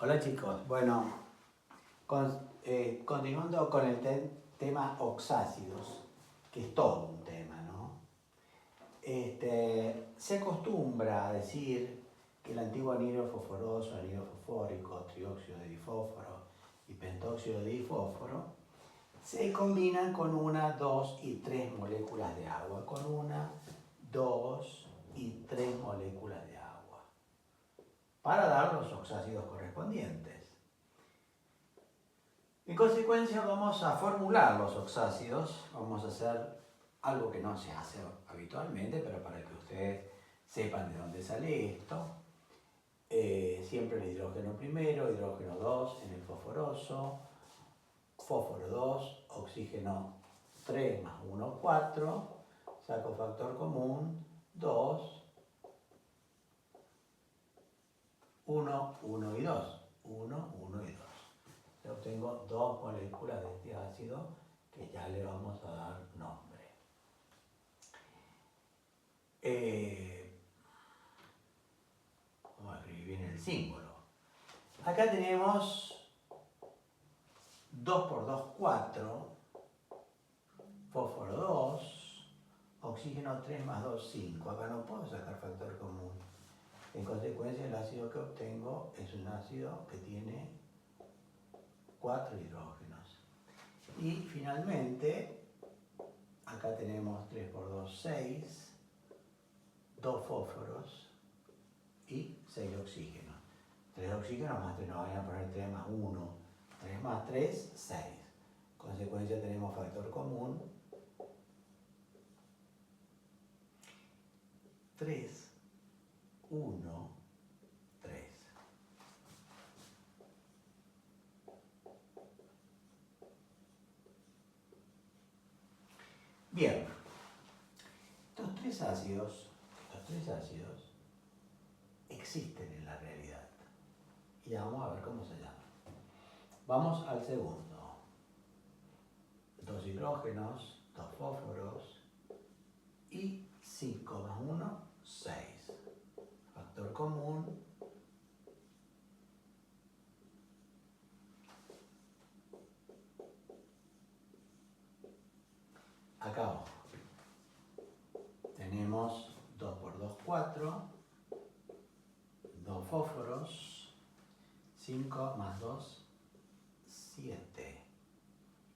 Hola chicos, bueno, continuando con el tema oxácidos, que es todo un tema, ¿no? Se acostumbra a decir que el antiguo anhidro fosforoso, anhidro fosfórico, trióxido de difósforo y pentóxido de difósforo se combinan con una, dos y tres moléculas de agua, con una, dos y tres moléculas de agua, para dar los oxácidos correspondientes. En consecuencia vamos a formular los oxácidos, vamos a hacer algo que no se hace habitualmente, pero para que ustedes sepan de dónde sale esto. Siempre el hidrógeno primero, hidrógeno 2 en el fosforoso, fósforo 2, oxígeno 3 más 1, 4, saco factor común 2, 1, 1 y 2, 1, 1 y 2. Yo obtengo dos moléculas de este ácido que ya le vamos a dar nombre. Vamos a escribir bien el símbolo. Acá tenemos 2 por 2, 4, fósforo 2, oxígeno 3 más 2, 5. Acá no puedo sacar factor común. En consecuencia, el ácido que obtengo es un ácido que tiene 4 hidrógenos. Y finalmente, acá tenemos 3 por 2, 6, 2 fósforos y 6 oxígenos. 3 oxígenos más 3, nos van a poner 3 más 1, 3 más 3, 6. Consecuencia tenemos factor común 3, 1, 3. Bien, estos tres ácidos existen en la realidad. Y ya vamos a ver cómo se llaman. Vamos al segundo. 2 hidrógenos, 2 fósforos y 5 más 1, 6. Factor común 2. Acá abajo tenemos 2 por 2, 4, 2 fósforos, 5 más 2, 7.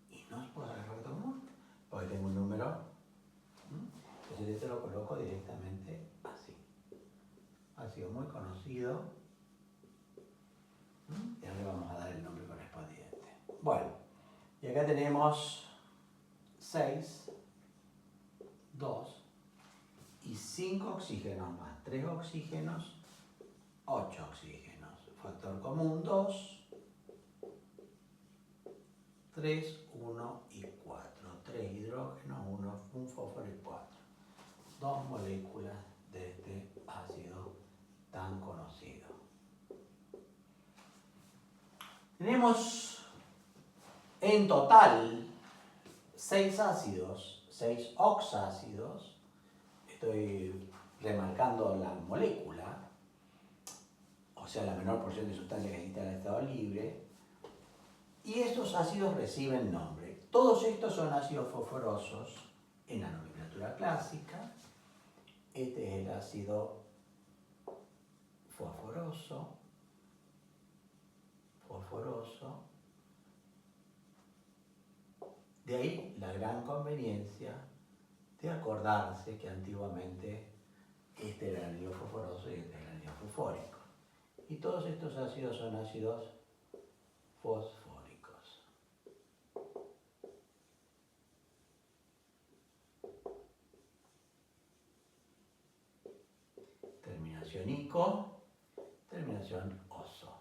Y no puedo sacar factor común porque tengo un número. Entonces esto lo coloco directamente así. Ha sido muy conocido. Y ahora le vamos a dar el nombre correspondiente. Bueno, y acá tenemos 6, 2 y 5 oxígenos más 3 oxígenos, 8 oxígenos. Factor común 2, 3, 1 y 4. 3 hidrógenos, 1 fósforo y 4. Dos moléculas de este ácido tan conocido. Tenemos en total 6 ácidos, 6 oxácidos. Estoy remarcando la molécula, o sea, la menor porción de sustancia que existe en el estado libre. Y estos ácidos reciben nombre. Todos estos son ácidos fosforosos en la nomenclatura clásica. Este es el ácido fosforoso. De ahí la gran conveniencia de acordarse que antiguamente este era el anhidro fosforoso y este era el anhidro fosfórico. Y todos estos ácidos son ácidos fosfóricos. Terminación ico, terminación oso.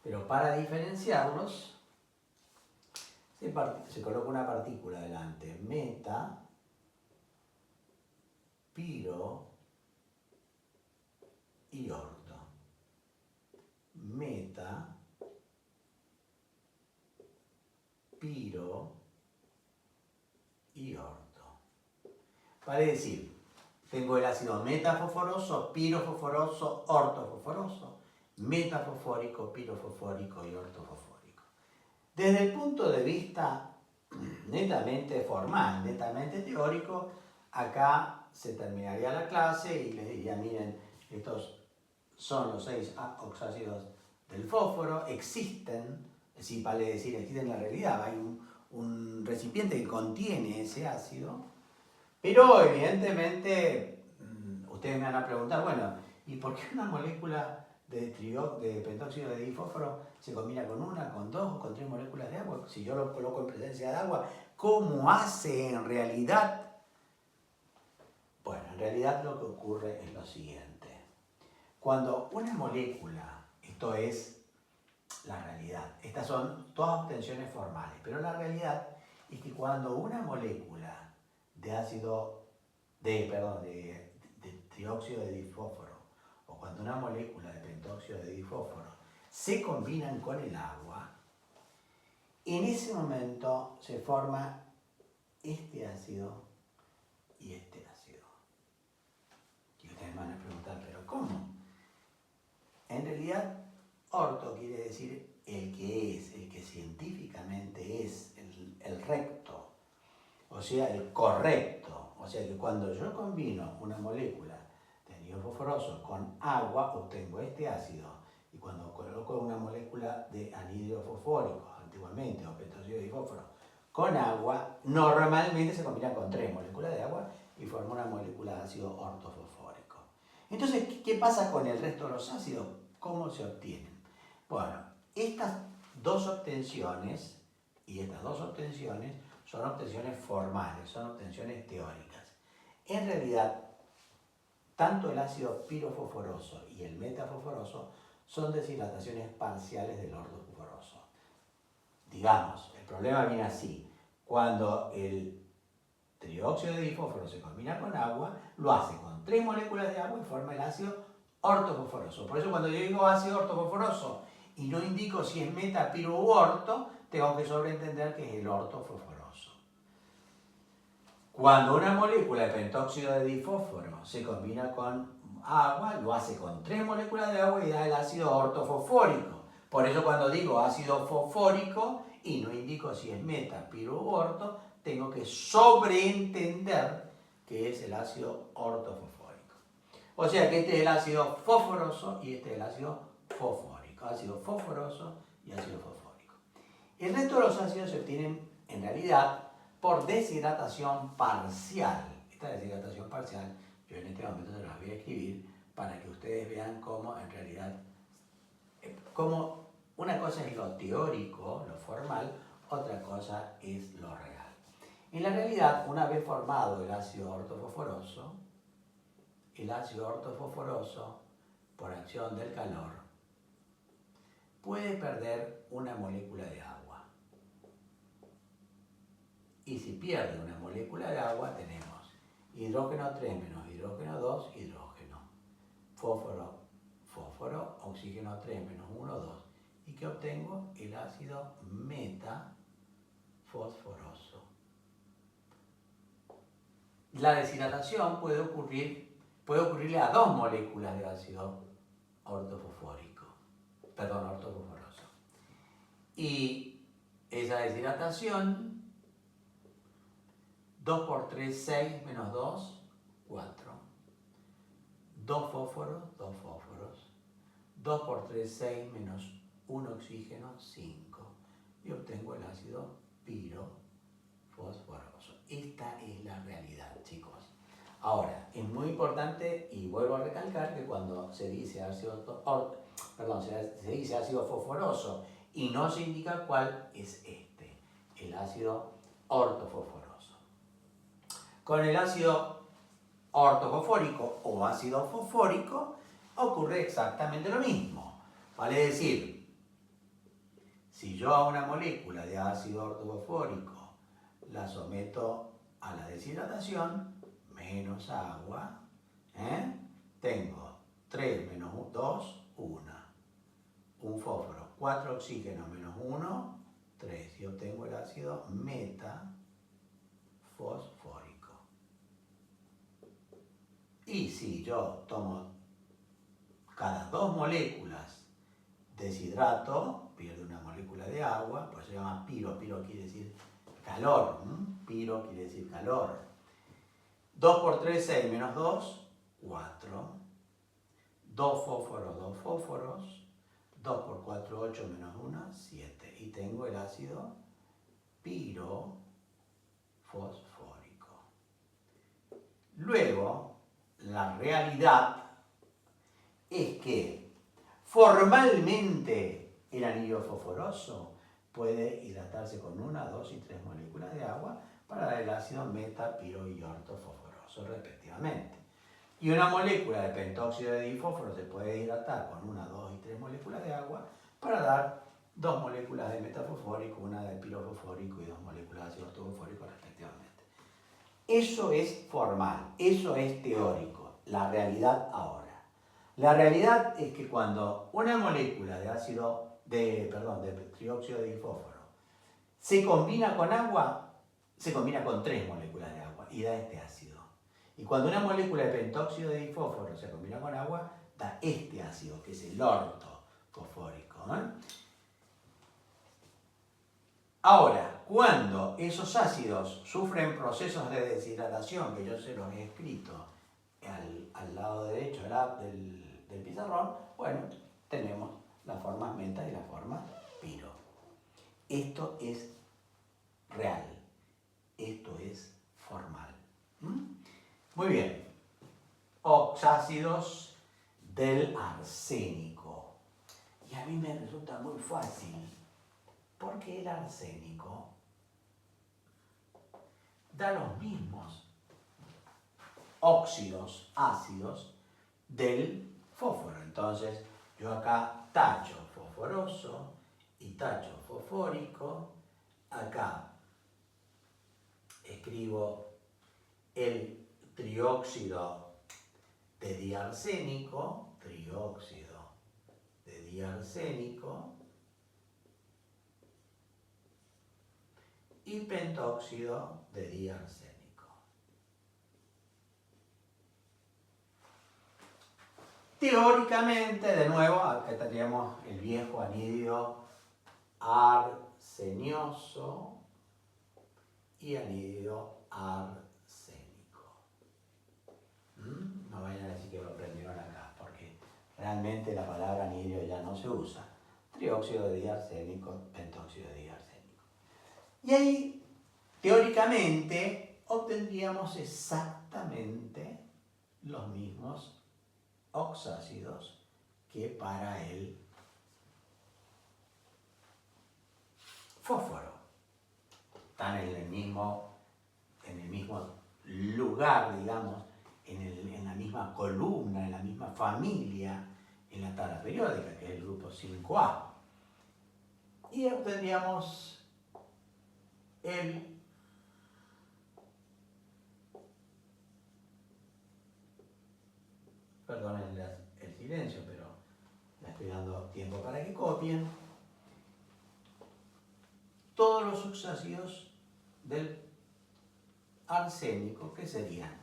Pero para diferenciarlos, se coloca una partícula delante, meta, piro y orto. Meta, piro y orto. Vale decir, tengo el ácido metafosforoso, pirofosforoso, ortofosforoso. metafosfórico, pirofosfórico y ortofosfórico. Desde el punto de vista netamente formal, netamente teórico, acá se terminaría la clase y les diría, miren, estos son los 6 oxácidos del fósforo, existen, sí, vale decir, existen en la realidad, hay un recipiente que contiene ese ácido, pero evidentemente ustedes me van a preguntar, bueno, ¿y por qué una molécula de pentóxido de difósforo se combina con una, con dos o con tres moléculas de agua? Si yo lo coloco en presencia de agua, ¿cómo hace en realidad? Bueno, en realidad lo que ocurre es lo siguiente. Cuando una molécula, esto es la realidad, estas son todas obtenciones formales, pero la realidad es que cuando una molécula de trióxido de difósforo o cuando una molécula de pentóxido de difósforo se combinan con el agua, en ese momento se forma este ácido y este ácido. Y ustedes me van a preguntar, ¿pero cómo? En realidad, orto quiere decir el que científicamente es el recto, o sea, el correcto. O sea que cuando yo combino una molécula de anhídrido fosforoso con agua, obtengo este ácido. Y cuando coloco una molécula de anhídrido fosfórico, antiguamente, o pentóxido de difósforo, con agua, normalmente se combina con 3 moléculas de agua y forma una molécula de ácido ortofosfórico. Entonces, ¿qué pasa con el resto de los ácidos? ¿Cómo se obtienen? Bueno, estas dos obtenciones y estas dos obtenciones son obtenciones formales, son obtenciones teóricas. En realidad, tanto el ácido pirofosforoso y el metafosforoso son deshidrataciones parciales del ortofosforoso. Digamos, el problema viene así. Cuando el trióxido de difósforo se combina con agua, lo hace con 3 moléculas de agua y forma el ácido ortofosforoso. Por eso cuando yo digo ácido ortofosforoso y no indico si es meta, piro u orto, tengo que sobreentender que es el ortofosforoso. Cuando una molécula de pentóxido de difósforo se combina con agua, lo hace con 3 moléculas de agua y da el ácido ortofosfórico. Por eso cuando digo ácido fosfórico y no indico si es meta, piro u orto, tengo que sobreentender que es el ácido ortofosfórico. O sea que este es el ácido fosforoso y este es el ácido fosfórico. Ácido fosforoso y ácido fosfórico. El resto de los ácidos se obtienen en realidad por deshidratación parcial. Esta deshidratación parcial yo en este momento se las voy a escribir para que ustedes vean cómo en realidad, cómo una cosa es lo teórico, lo formal, otra cosa es lo real. En la realidad, una vez formado el ácido ortofosforoso, por acción del calor, puede perder una molécula de agua. Y si pierde una molécula de agua, tenemos hidrógeno 3 menos hidrógeno 2, hidrógeno. Fósforo, fósforo, oxígeno 3 menos 1, 2. ¿Y qué obtengo? El ácido metafosforoso. La deshidratación puede ocurrirle a 2 moléculas de ácido ortofosforoso. Y esa deshidratación, 2 por 3, 6, menos 2, 4. 2 fósforos, 2 fósforos. 2 por 3, 6, menos 1 oxígeno, 5. Y obtengo el ácido pirofosforoso. Esta es la realidad, chicos. Ahora, es muy importante, y vuelvo a recalcar, que cuando se dice ácido fosforoso y no se indica cuál es este, el ácido ortofosforoso. Con el ácido ortofosfórico o ácido fosfórico ocurre exactamente lo mismo. Vale decir, si yo a una molécula de ácido ortofosfórico la someto a la deshidratación, menos agua, tengo 3 menos 2, 1. Un fósforo, 4 oxígenos menos 1, 3. Y obtengo el ácido metafosfórico. Y si yo tomo cada 2 moléculas deshidrato, pierde una molécula de agua, pues se llama piro. Piro quiere decir calor. Piro quiere decir calor. 2 por 3, 6, menos 2, 4. 2 fósforos, 2 fósforos. 2 por 4, 8, menos 1, 7. Y tengo el ácido pirofosfórico. Luego, la realidad es que formalmente el anillo fosforoso puede hidratarse con 1, 2 y 3 moléculas de agua para dar el ácido meta, piro y ortofosforoso respectivamente. Y una molécula de pentóxido de difósforo se puede hidratar con 1, 2 y 3 moléculas de agua para dar 2 moléculas de metafosfórico, una de pirofosfórico y 2 moléculas de ácido ortofosfórico respectivamente. Eso es formal, eso es teórico, la realidad ahora. La realidad es que cuando una molécula de trióxido de difósforo se combina con agua, se combina con 3 moléculas de agua y da este ácido. Y cuando una molécula de pentóxido de difósforo se combina con agua, da este ácido, que es el ortofosfórico. Ahora, cuando esos ácidos sufren procesos de deshidratación, que yo se los he escrito al lado derecho del pizarrón, bueno, tenemos las formas meta y la forma piro. Esto es real, esto es formal. Muy bien, oxácidos del arsénico. Y a mí me resulta muy fácil, porque el arsénico da los mismos óxidos, ácidos del fósforo. Entonces, yo acá tacho fosforoso y tacho fosfórico. Acá escribo el trióxido de diarsénico, y pentóxido de diarsénico. Teóricamente, de nuevo, acá tendríamos el viejo anhidro arsenioso y anhidro arsénico. No vayan a decir que lo aprendieron acá, porque realmente la palabra anhidro ya no se usa. Trióxido de diarsénico, pentóxido de diarsénico. Y ahí, teóricamente, obtendríamos exactamente los mismos oxácidos que para el fósforo. Están en el mismo lugar, digamos, en la misma columna, en la misma familia, en la tabla periódica, que es el grupo 5A. Y obtendríamos perdonen el silencio, pero le estoy dando tiempo para que copien, todos los oxácidos del arsénico, que serían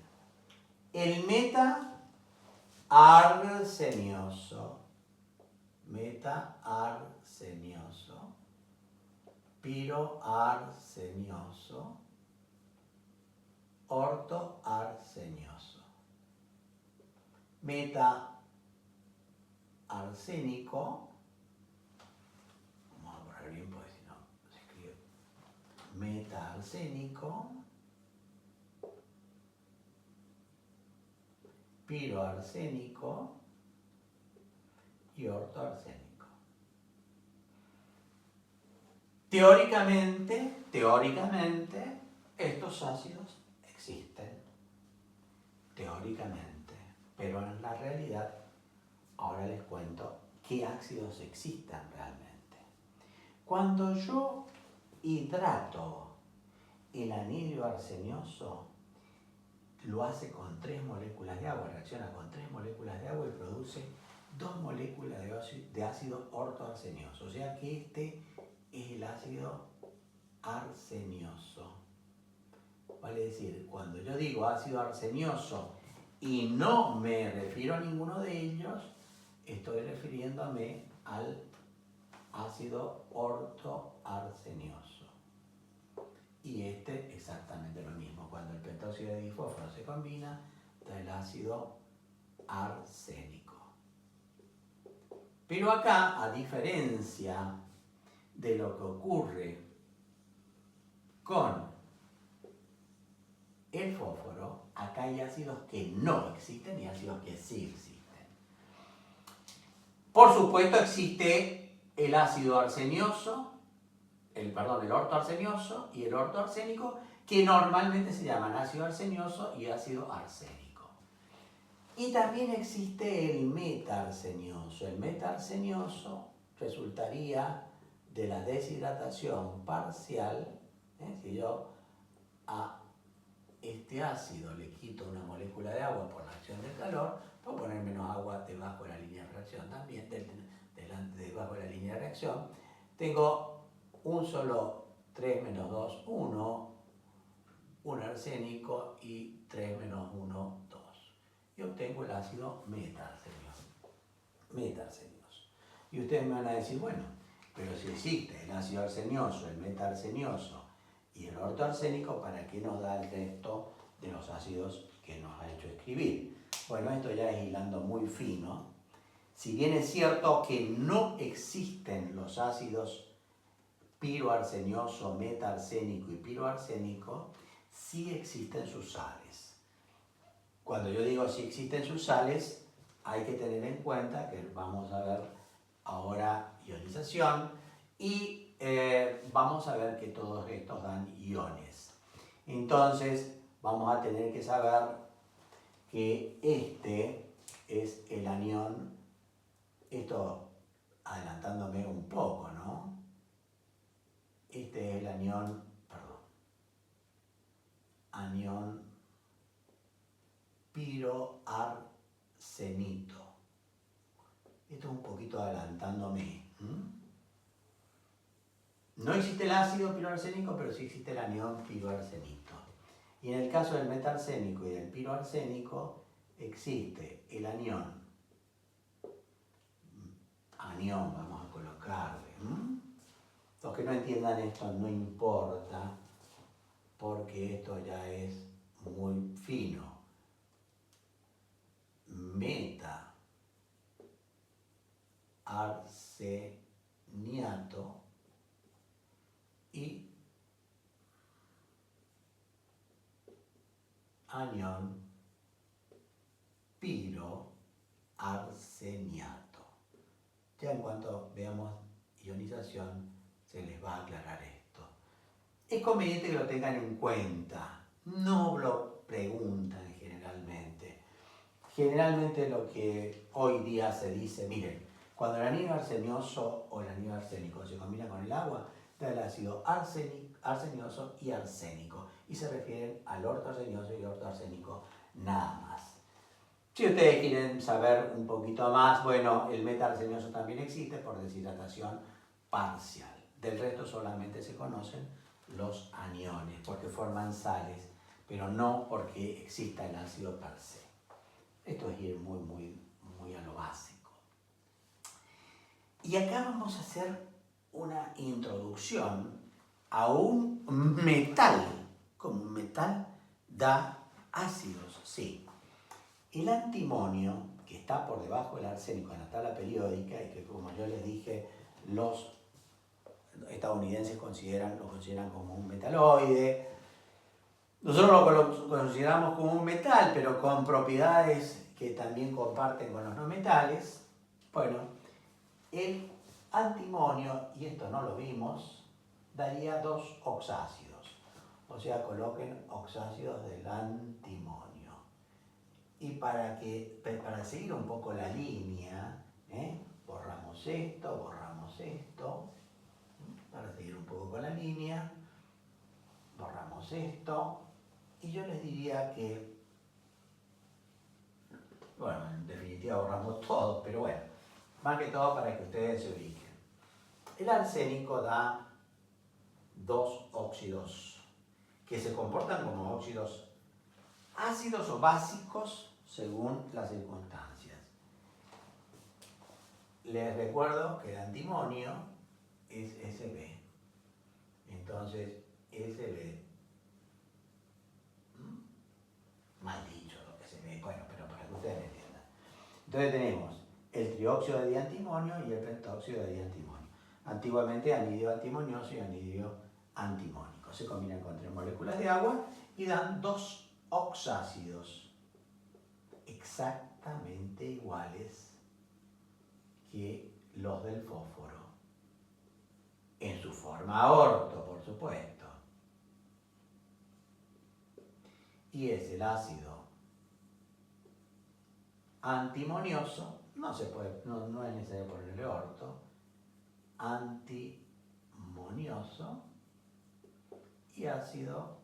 el meta-arsenioso, piro-arsenioso, orto-arsenioso. Meta-arsénico, vamos a poner bien porque si no se escribe meta-arsénico, piroarsénico y ortoarsénico. Teóricamente, estos ácidos existen. Teóricamente. Pero en la realidad, ahora les cuento qué ácidos existen realmente. Cuando yo hidrato el anhidro arsenioso, lo hace con 3 moléculas de agua, reacciona con 3 moléculas de agua y produce 2 moléculas de ácido ortoarsenioso. O sea que este es el ácido arsenioso. Vale decir, cuando yo digo ácido arsenioso y no me refiero a ninguno de ellos, estoy refiriéndome al ácido ortoarsenioso. Y este exactamente lo mismo. Cuando el pentóxido de difósforo se combina, da el ácido arsénico. Pero acá, a diferencia de lo que ocurre con el fósforo, acá hay ácidos que no existen y ácidos que sí existen. Por supuesto existe el ácido arsenioso, el ortoarsenioso y el ortoarsénico, que normalmente se llaman ácido arsenioso y ácido arsénico. Y también existe el metaarsenioso. El metaarsenioso resultaría de la deshidratación parcial. Si yo a este ácido le quito una molécula de agua por la acción del calor, puedo poner menos agua debajo de la línea de reacción también, debajo de la línea de reacción. Tengo un solo 3 menos 2, 1, un arsénico y 3 menos 1, 2. Y obtengo el ácido metaarsenioso. Y ustedes me van a decir, bueno, pero si existe el ácido arsenioso, el metaarsenioso y el ortoarsénico, ¿para qué nos da el resto de los ácidos que nos ha hecho escribir? Bueno, esto ya es hilando muy fino. Si bien es cierto que no existen los ácidos piroarsenioso, metaarsénico y piroarsénico, sí existen sus sales. Cuando yo digo sí existen sus sales, hay que tener en cuenta que vamos a ver ahora ionización y vamos a ver que todos estos dan iones. Entonces vamos a tener que saber que este es el anión, esto adelantándome un poco, ¿no? Este es el anión piroarsenito. Esto es un poquito adelantándome. No existe el ácido piroarsénico, pero sí existe el anión piroarsenito. Y en el caso del metaarsénico y del piroarsénico, existe el anión, vamos a colocarle. Los que no entiendan esto no importa, porque esto ya es muy fino. Meta-arseniato y anión piroarseniato. Ya en cuanto veamos ionización, se les va a aclarar esto. Es conveniente que lo tengan en cuenta, no lo preguntan generalmente. Generalmente lo que hoy día se dice, miren, cuando el anhídrido arsenioso o el anhídrido arsénico se combina con el agua, da el ácido arsenioso y arsénico, y se refieren al ortoarsenioso y ortoarsénico nada más. Si ustedes quieren saber un poquito más, bueno, el metaarsenioso también existe por deshidratación parcial. Del resto solamente se conocen los aniones, porque forman sales, pero no porque exista el ácido per se. Esto es ir muy a lo básico. Y acá vamos a hacer una introducción a un metal. Como un metal da ácidos, sí. El antimonio, que está por debajo del arsénico en la tabla periódica y que, como yo les dije, los estadounidenses lo consideran como un metaloide. Nosotros lo consideramos como un metal, pero con propiedades que también comparten con los no metales. Bueno, el antimonio, y esto no lo vimos, daría 2 oxácidos. O sea, coloquen oxácidos del antimonio. Y para seguir un poco la línea, borramos esto, para seguir un poco con la línea, borramos esto, y yo les diría que, bueno, en definitiva borramos todo, pero bueno, más que todo para que ustedes se ubiquen. El arsénico da 2 óxidos que se comportan como óxidos ácidos o básicos según las circunstancias. Les recuerdo que el antimonio es Sb. Entonces, Sb, mal dicho lo que se ve, bueno, pero para que ustedes me entiendan. Entonces tenemos el trióxido de diantimonio y el pentóxido de diantimonio. Antiguamente anhídrido antimonioso y anhídrido antimónico. Se combinan con 3 moléculas de agua y dan 2 oxácidos exactamente iguales que los del fósforo. En su forma orto, por supuesto. Y es el ácido antimonioso, no es necesario ponerle orto, antimonioso y ácido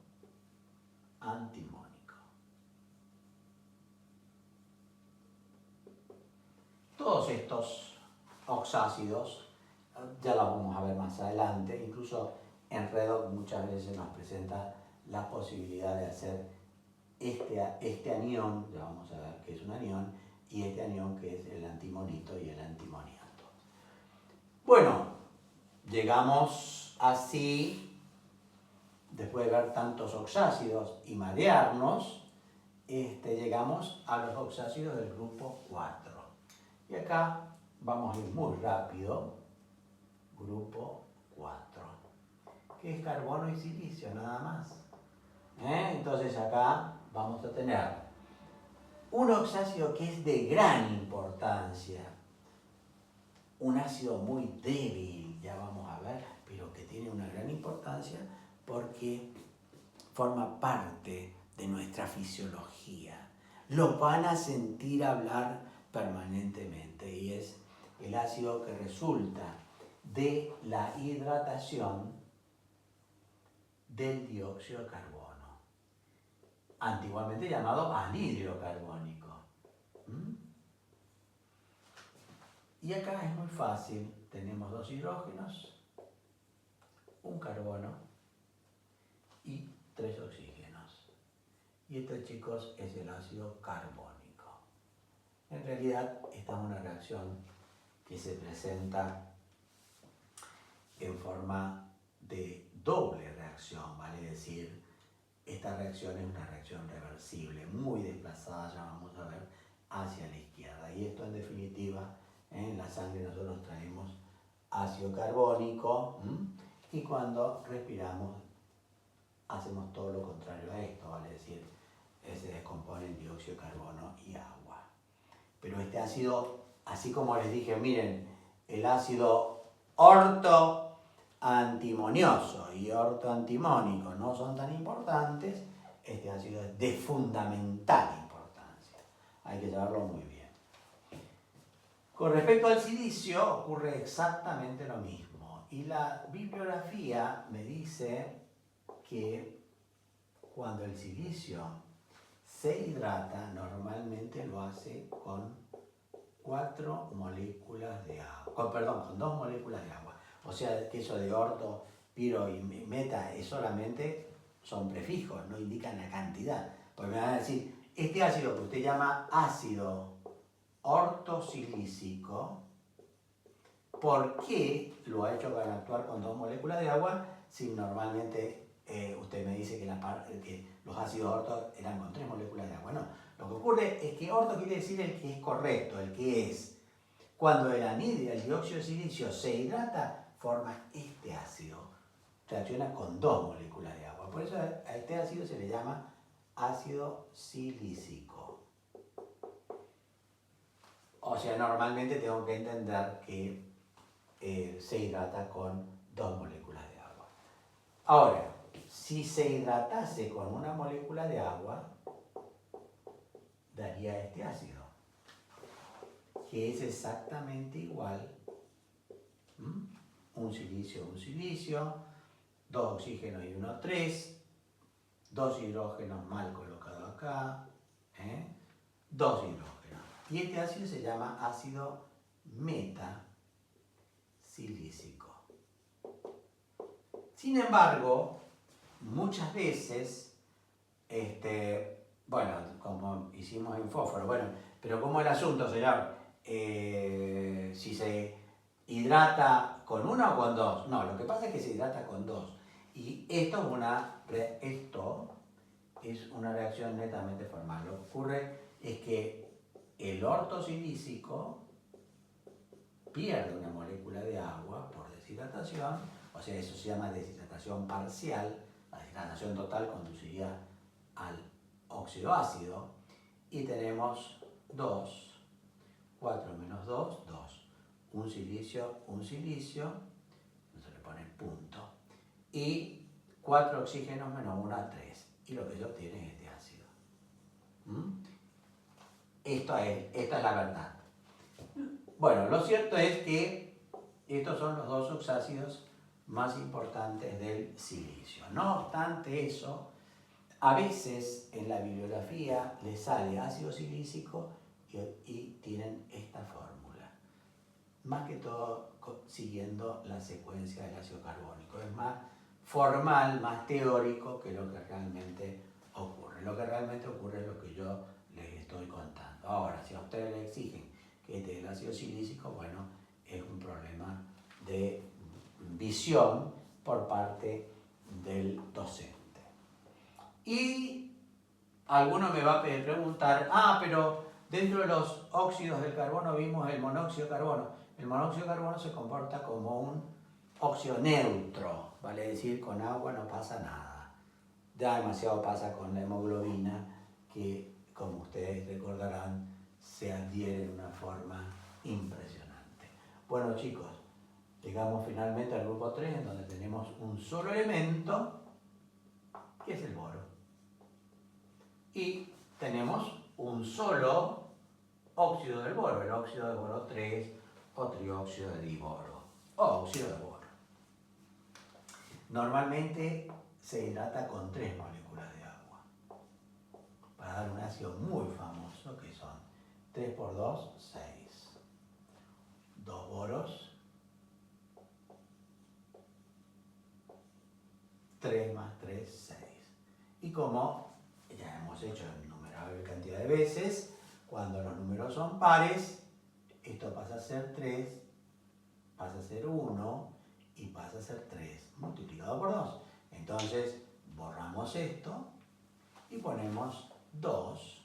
antimónico. Todos estos oxácidos ya los vamos a ver más adelante, incluso en Redox muchas veces nos presenta la posibilidad de hacer este anión, ya vamos a ver que es un anión, y este anión que es el antimonito y el antimoniato. Bueno, llegamos así, después de ver tantos oxácidos y marearnos, llegamos a los oxácidos del grupo 4. Y acá vamos a ir muy rápido, grupo 4, que es carbono y silicio nada más. Entonces acá vamos a tener un oxácido que es de gran importancia, un ácido muy débil, ya vamos a ver, pero que tiene una gran importancia porque forma parte de nuestra fisiología. Lo van a sentir hablar permanentemente y es el ácido que resulta de la hidratación del dióxido de carbono, antiguamente llamado anhídrido carbónico. Y acá es muy fácil, tenemos 2 hidrógenos, un carbono y 3 oxígenos. Y esto, chicos, es el ácido carbónico. En realidad, esta es una reacción que se presenta en forma de doble reacción, vale decir, esta reacción es una reacción reversible, muy desplazada, ya vamos a ver, hacia la izquierda. Y esto, en definitiva, en la sangre nosotros traemos ácido carbónico y cuando respiramos hacemos todo lo contrario a esto, vale decir, se descompone en dióxido de carbono y agua. Pero este ácido, así como les dije, miren, el ácido ortoantimonioso y ortoantimónico no son tan importantes, este ácido es de fundamental importancia. Hay que saberlo muy bien. Con respecto al silicio ocurre exactamente lo mismo. Y la bibliografía me dice que cuando el silicio se hidrata, normalmente lo hace con 4 moléculas de agua. Con 2 moléculas de agua. O sea que eso de orto, piro y meta es solamente, son prefijos, no indican la cantidad. Porque me van a decir, este ácido que usted llama ácido ortosilícico, ¿por qué lo ha hecho para actuar con 2 moléculas de agua si normalmente usted me dice que los ácidos orto eran con 3 moléculas de agua? No, lo que ocurre es que orto quiere decir el que es correcto, el que es. Cuando el anhídrido, el dióxido de silicio, se hidrata, forma este ácido. Reacciona con 2 moléculas de agua. Por eso a este ácido se le llama ácido silícico. O sea, normalmente tengo que entender que se hidrata con 2 moléculas de agua. Ahora, si se hidratase con 1 molécula de agua, daría este ácido, que es exactamente igual, un silicio, 2 oxígenos y 1, 3, 2 hidrógenos mal colocados acá, 2 hidrógenos. Y este ácido se llama ácido metasilícico. Sin embargo, muchas veces, bueno, como hicimos en fósforo, bueno, pero como el asunto, señor, si se hidrata ¿Con una o con dos? No, lo que pasa es que se hidrata con dos. Y esto es una reacción netamente formal. Lo que ocurre es que el ortosilícico pierde una molécula de agua por deshidratación, o sea, eso se llama deshidratación parcial. La deshidratación total conduciría al óxido ácido, y tenemos 2, 4 menos 2, 2. Un silicio, no se le pone punto, y 4 oxígenos menos 1, 3. Y lo que se obtiene es este ácido. Esta es la verdad. Bueno, lo cierto es que estos son los dos oxácidos más importantes del silicio. No obstante eso, a veces en la bibliografía les sale ácido silícico y tienen esta fórmula. Más que todo siguiendo la secuencia del ácido carbónico. Es más formal, más teórico que lo que realmente ocurre. Lo que realmente ocurre es lo que yo les estoy contando. Ahora, si a ustedes les exigen que este es el ácido silícico, bueno, es un problema de visión por parte del docente. Y alguno me va a preguntar, pero dentro de los óxidos del carbono vimos el monóxido de carbono. El monóxido de carbono se comporta como un óxido neutro, vale decir, con agua no pasa nada. Ya demasiado pasa con la hemoglobina, que como ustedes recordarán, se adhiere de una forma impresionante. Bueno, chicos, llegamos finalmente al grupo 3, en donde tenemos un solo elemento, que es el boro. Y tenemos un solo óxido del boro, el óxido de boro 3 o trióxido de diboro, o óxido de boro. Normalmente se hidrata con 3 moléculas de agua, para dar un ácido muy famoso, que son 3 por 2, 6. 2 boros, 3 más 3, 6. Y como ya hemos hecho innumerable cantidad de veces, cuando los números son pares, esto pasa a ser 3, pasa a ser 1 y pasa a ser 3 multiplicado por 2. Entonces borramos esto y ponemos 2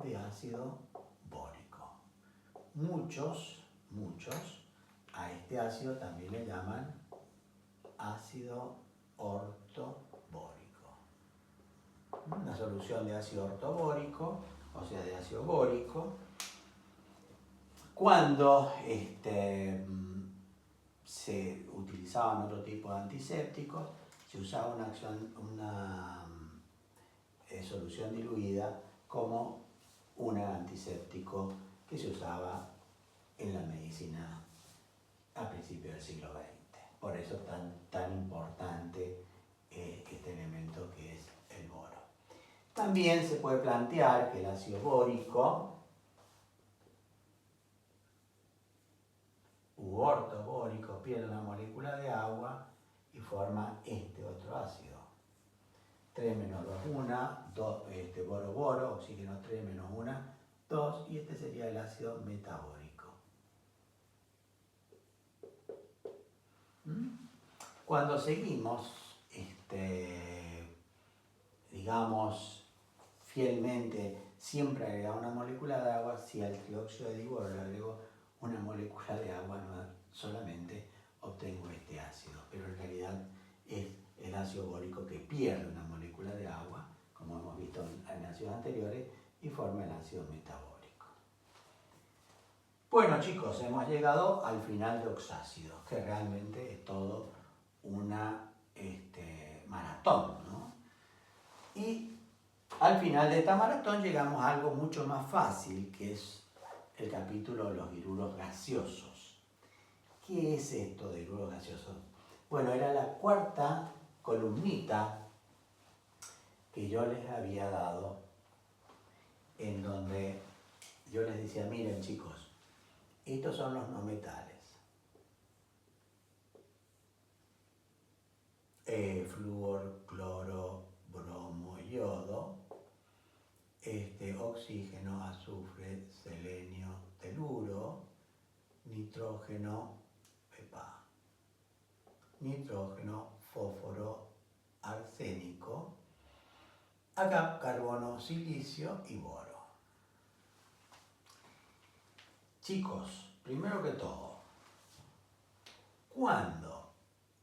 de ácido bórico. Muchos a este ácido también le llaman ácido ortobórico. Una solución de ácido ortobórico, o sea, de ácido bórico, cuando se utilizaban otro tipo de antisépticos, se usaba una solución diluida como un antiséptico que se usaba en la medicina a principios del siglo XX. Por eso tan importante este elemento que es el boro. También se puede plantear que el ácido bórico u ortobórico pierde una molécula de agua y forma este otro ácido. 3 menos 2, 1, 2, boro, oxígeno 3 menos 1, 2, y este sería el ácido metabórico. Cuando seguimos, digamos, fielmente, siempre agregamos una molécula de agua, si al trióxido de diboro le agrego una molécula de agua, no solamente obtengo este ácido, pero en realidad es el ácido bórico que pierde una molécula de agua, como hemos visto en ácidos anteriores, y forma el ácido metabórico. Bueno, chicos, hemos llegado al final de oxácidos, que realmente es todo una maratón, ¿no? Y al final de esta maratón llegamos a algo mucho más fácil, que es el capítulo de los diururos gaseosos. ¿Qué es esto de diururos gaseosos? Bueno, era la cuarta columnita que yo les había dado, en donde yo les decía, miren chicos, estos son los no metales. Flúor, cloro, bromo, yodo, oxígeno, azufre, selenio, nitrógeno, nitrógeno, fósforo, arsénico. Acá carbono, silicio y boro. Chicos, primero que todo, cuando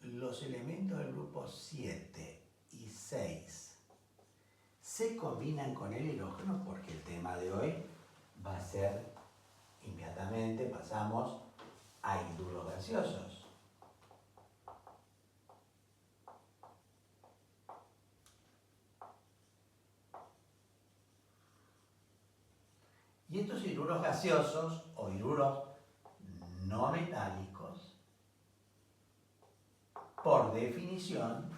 los elementos del grupo 7 y 6 se combinan con el hidrógeno, porque el tema de hoy va a ser, inmediatamente pasamos a hidruros gaseosos. Y estos hidruros gaseosos o hidruros no metálicos, por definición,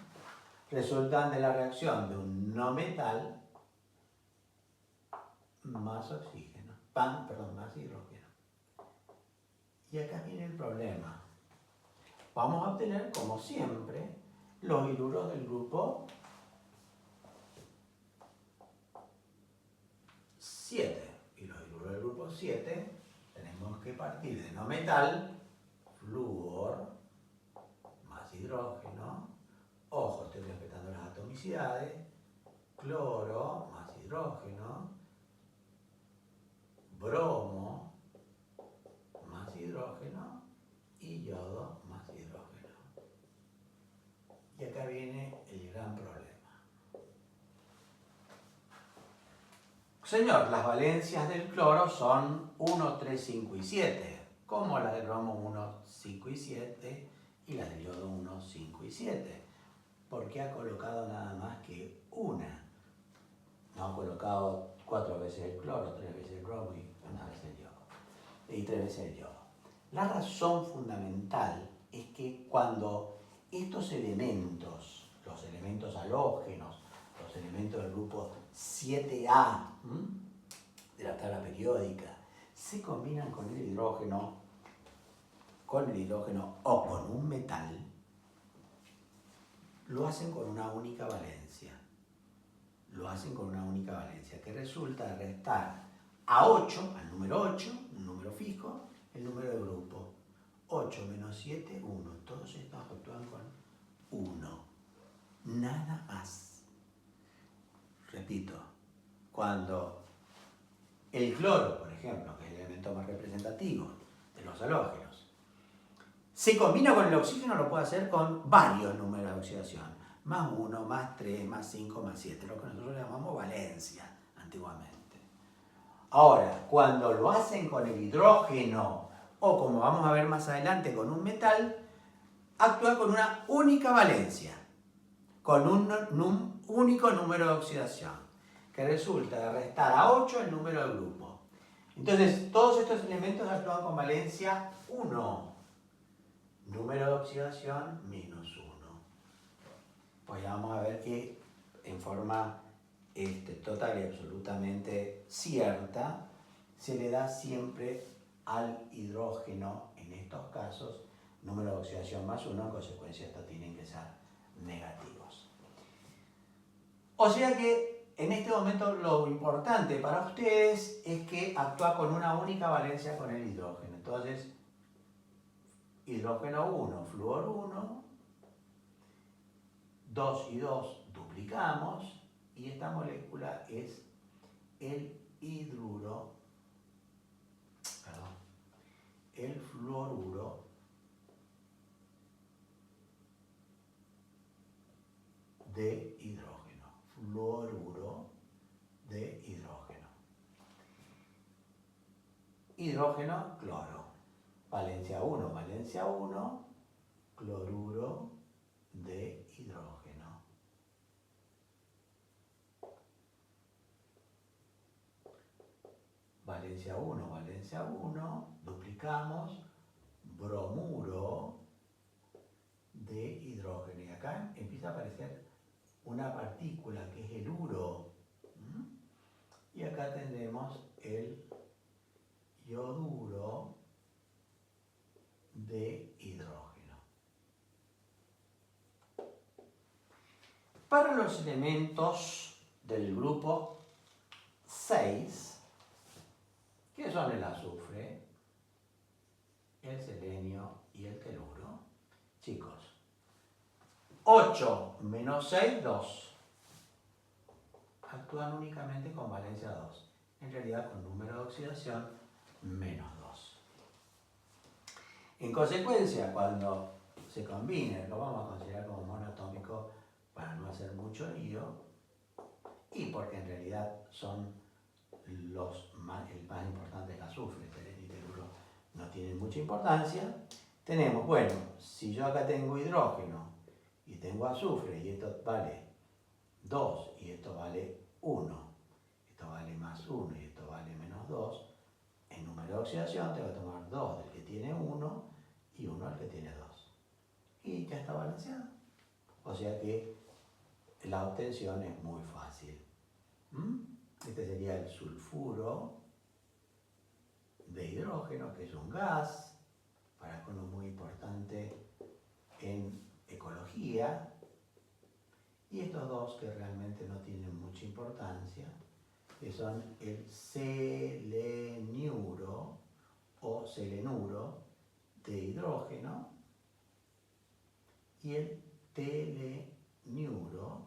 resultan de la reacción de un no metal más oxígeno, más hidrógeno. Y acá viene el problema. Vamos a obtener, como siempre, los hidruros del grupo 7. Y los hidruros del grupo 7 tenemos que partir de no metal, flúor, más hidrógeno. Ojo, estoy respetando las atomicidades. Cloro, más hidrógeno. Bromo, más hidrógeno. Y yodo, más hidrógeno. Y acá viene el gran problema. Señor, las valencias del cloro son 1, 3, 5 y 7, como las del bromo 1, 5 y 7 y las del yodo 1, 5 y 7. ¿Por qué ha colocado nada más que una? No ha colocado 4 veces el cloro, 3 veces el bromo y 1 vez el yodo. Y 3 veces el yodo. La razón fundamental es que cuando estos elementos, los elementos halógenos, los elementos del grupo 7A de la tabla periódica, se combinan con el hidrógeno o con un metal, lo hacen con una única valencia. Que resulta de restar a 8, al número 8, un número fijo, el número de grupo. 8 menos 7, 1. Todos estos actúan con 1. Nada más. Repito, cuando el cloro, por ejemplo, que es el elemento más representativo de los halógenos, se combina con el oxígeno, lo puede hacer con varios números de oxidación. Más 1, más 3, más 5, más 7, lo que nosotros llamamos valencia antiguamente. Ahora, cuando lo hacen con el hidrógeno, o como vamos a ver más adelante con un metal, actúa con una única valencia, con un único número de oxidación, que resulta de restar a 8 el número del grupo. Entonces, todos estos elementos actúan con valencia 1, número de oxidación menos 1. Pues ya vamos a ver que en forma total y absolutamente cierta, se le da siempre al hidrógeno, en estos casos, número de oxidación más 1, en consecuencia estos tienen que ser negativos. O sea que en este momento lo importante para ustedes es que actúa con una única valencia con el hidrógeno. Entonces, hidrógeno 1, flúor 1, 2 y 2 duplicamos, y esta molécula es el fluoruro de hidrógeno. Fluoruro de hidrógeno. Hidrógeno, cloro. Valencia 1, cloruro de hidrógeno. Valencia 1, duplicamos, bromuro de hidrógeno. Y acá empieza a aparecer una partícula que es el uro. Y acá tendremos el yoduro de hidrógeno. Para los elementos del grupo 6, ¿qué son el azufre? el selenio y el teluro. Chicos, 8 menos 6, 2. Actúan únicamente con valencia 2. En realidad con número de oxidación menos 2. En consecuencia, cuando se combine, lo vamos a considerar como monoatómico para no hacer mucho lío, y porque en realidad son el más importante es el azufre, selenio y teluro no tienen mucha importancia. Tenemos, bueno, si yo acá tengo hidrógeno y tengo azufre y esto vale 2 y esto vale 1, esto vale más 1 y esto vale menos 2, en número de oxidación te va a tomar 2 del que tiene 1 y 1 del que tiene 2. Y ya está balanceado. O sea que la obtención es muy fácil. Este sería el sulfuro de hidrógeno, que es un gas, para uno muy importante en ecología. Y estos dos que realmente no tienen mucha importancia, que son el seleniuro o selenuro de hidrógeno y el teleniuro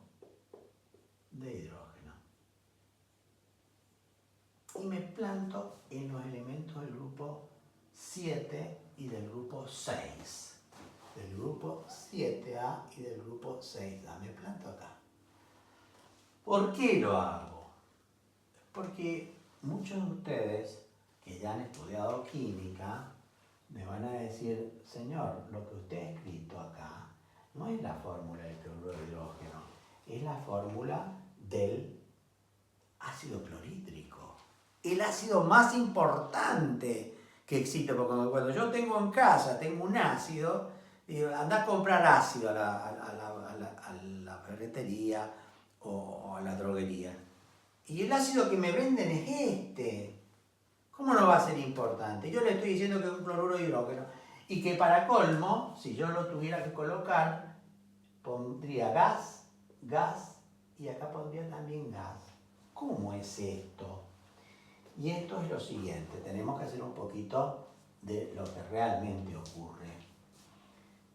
de hidrógeno. Y me planto en los elementos del grupo 7 y del grupo 6. Del grupo 7A y del grupo 6A. Me planto acá. ¿Por qué lo hago? Porque muchos de ustedes que ya han estudiado química me van a decir, señor, lo que usted ha escrito acá no es la fórmula del cloruro de hidrógeno, es la fórmula del ácido clorhídrico. El ácido más importante que existe, porque cuando yo tengo en casa, tengo un ácido, digo, anda a comprar ácido a la ferretería o a la droguería. Y el ácido que me venden es este. ¿Cómo no va a ser importante? Yo le estoy diciendo que es un cloruro de hidrógeno. Y que para colmo, si yo lo tuviera que colocar, pondría gas, gas, y acá pondría también gas. ¿Cómo es esto? Y esto es lo siguiente, tenemos que hacer un poquito de lo que realmente ocurre.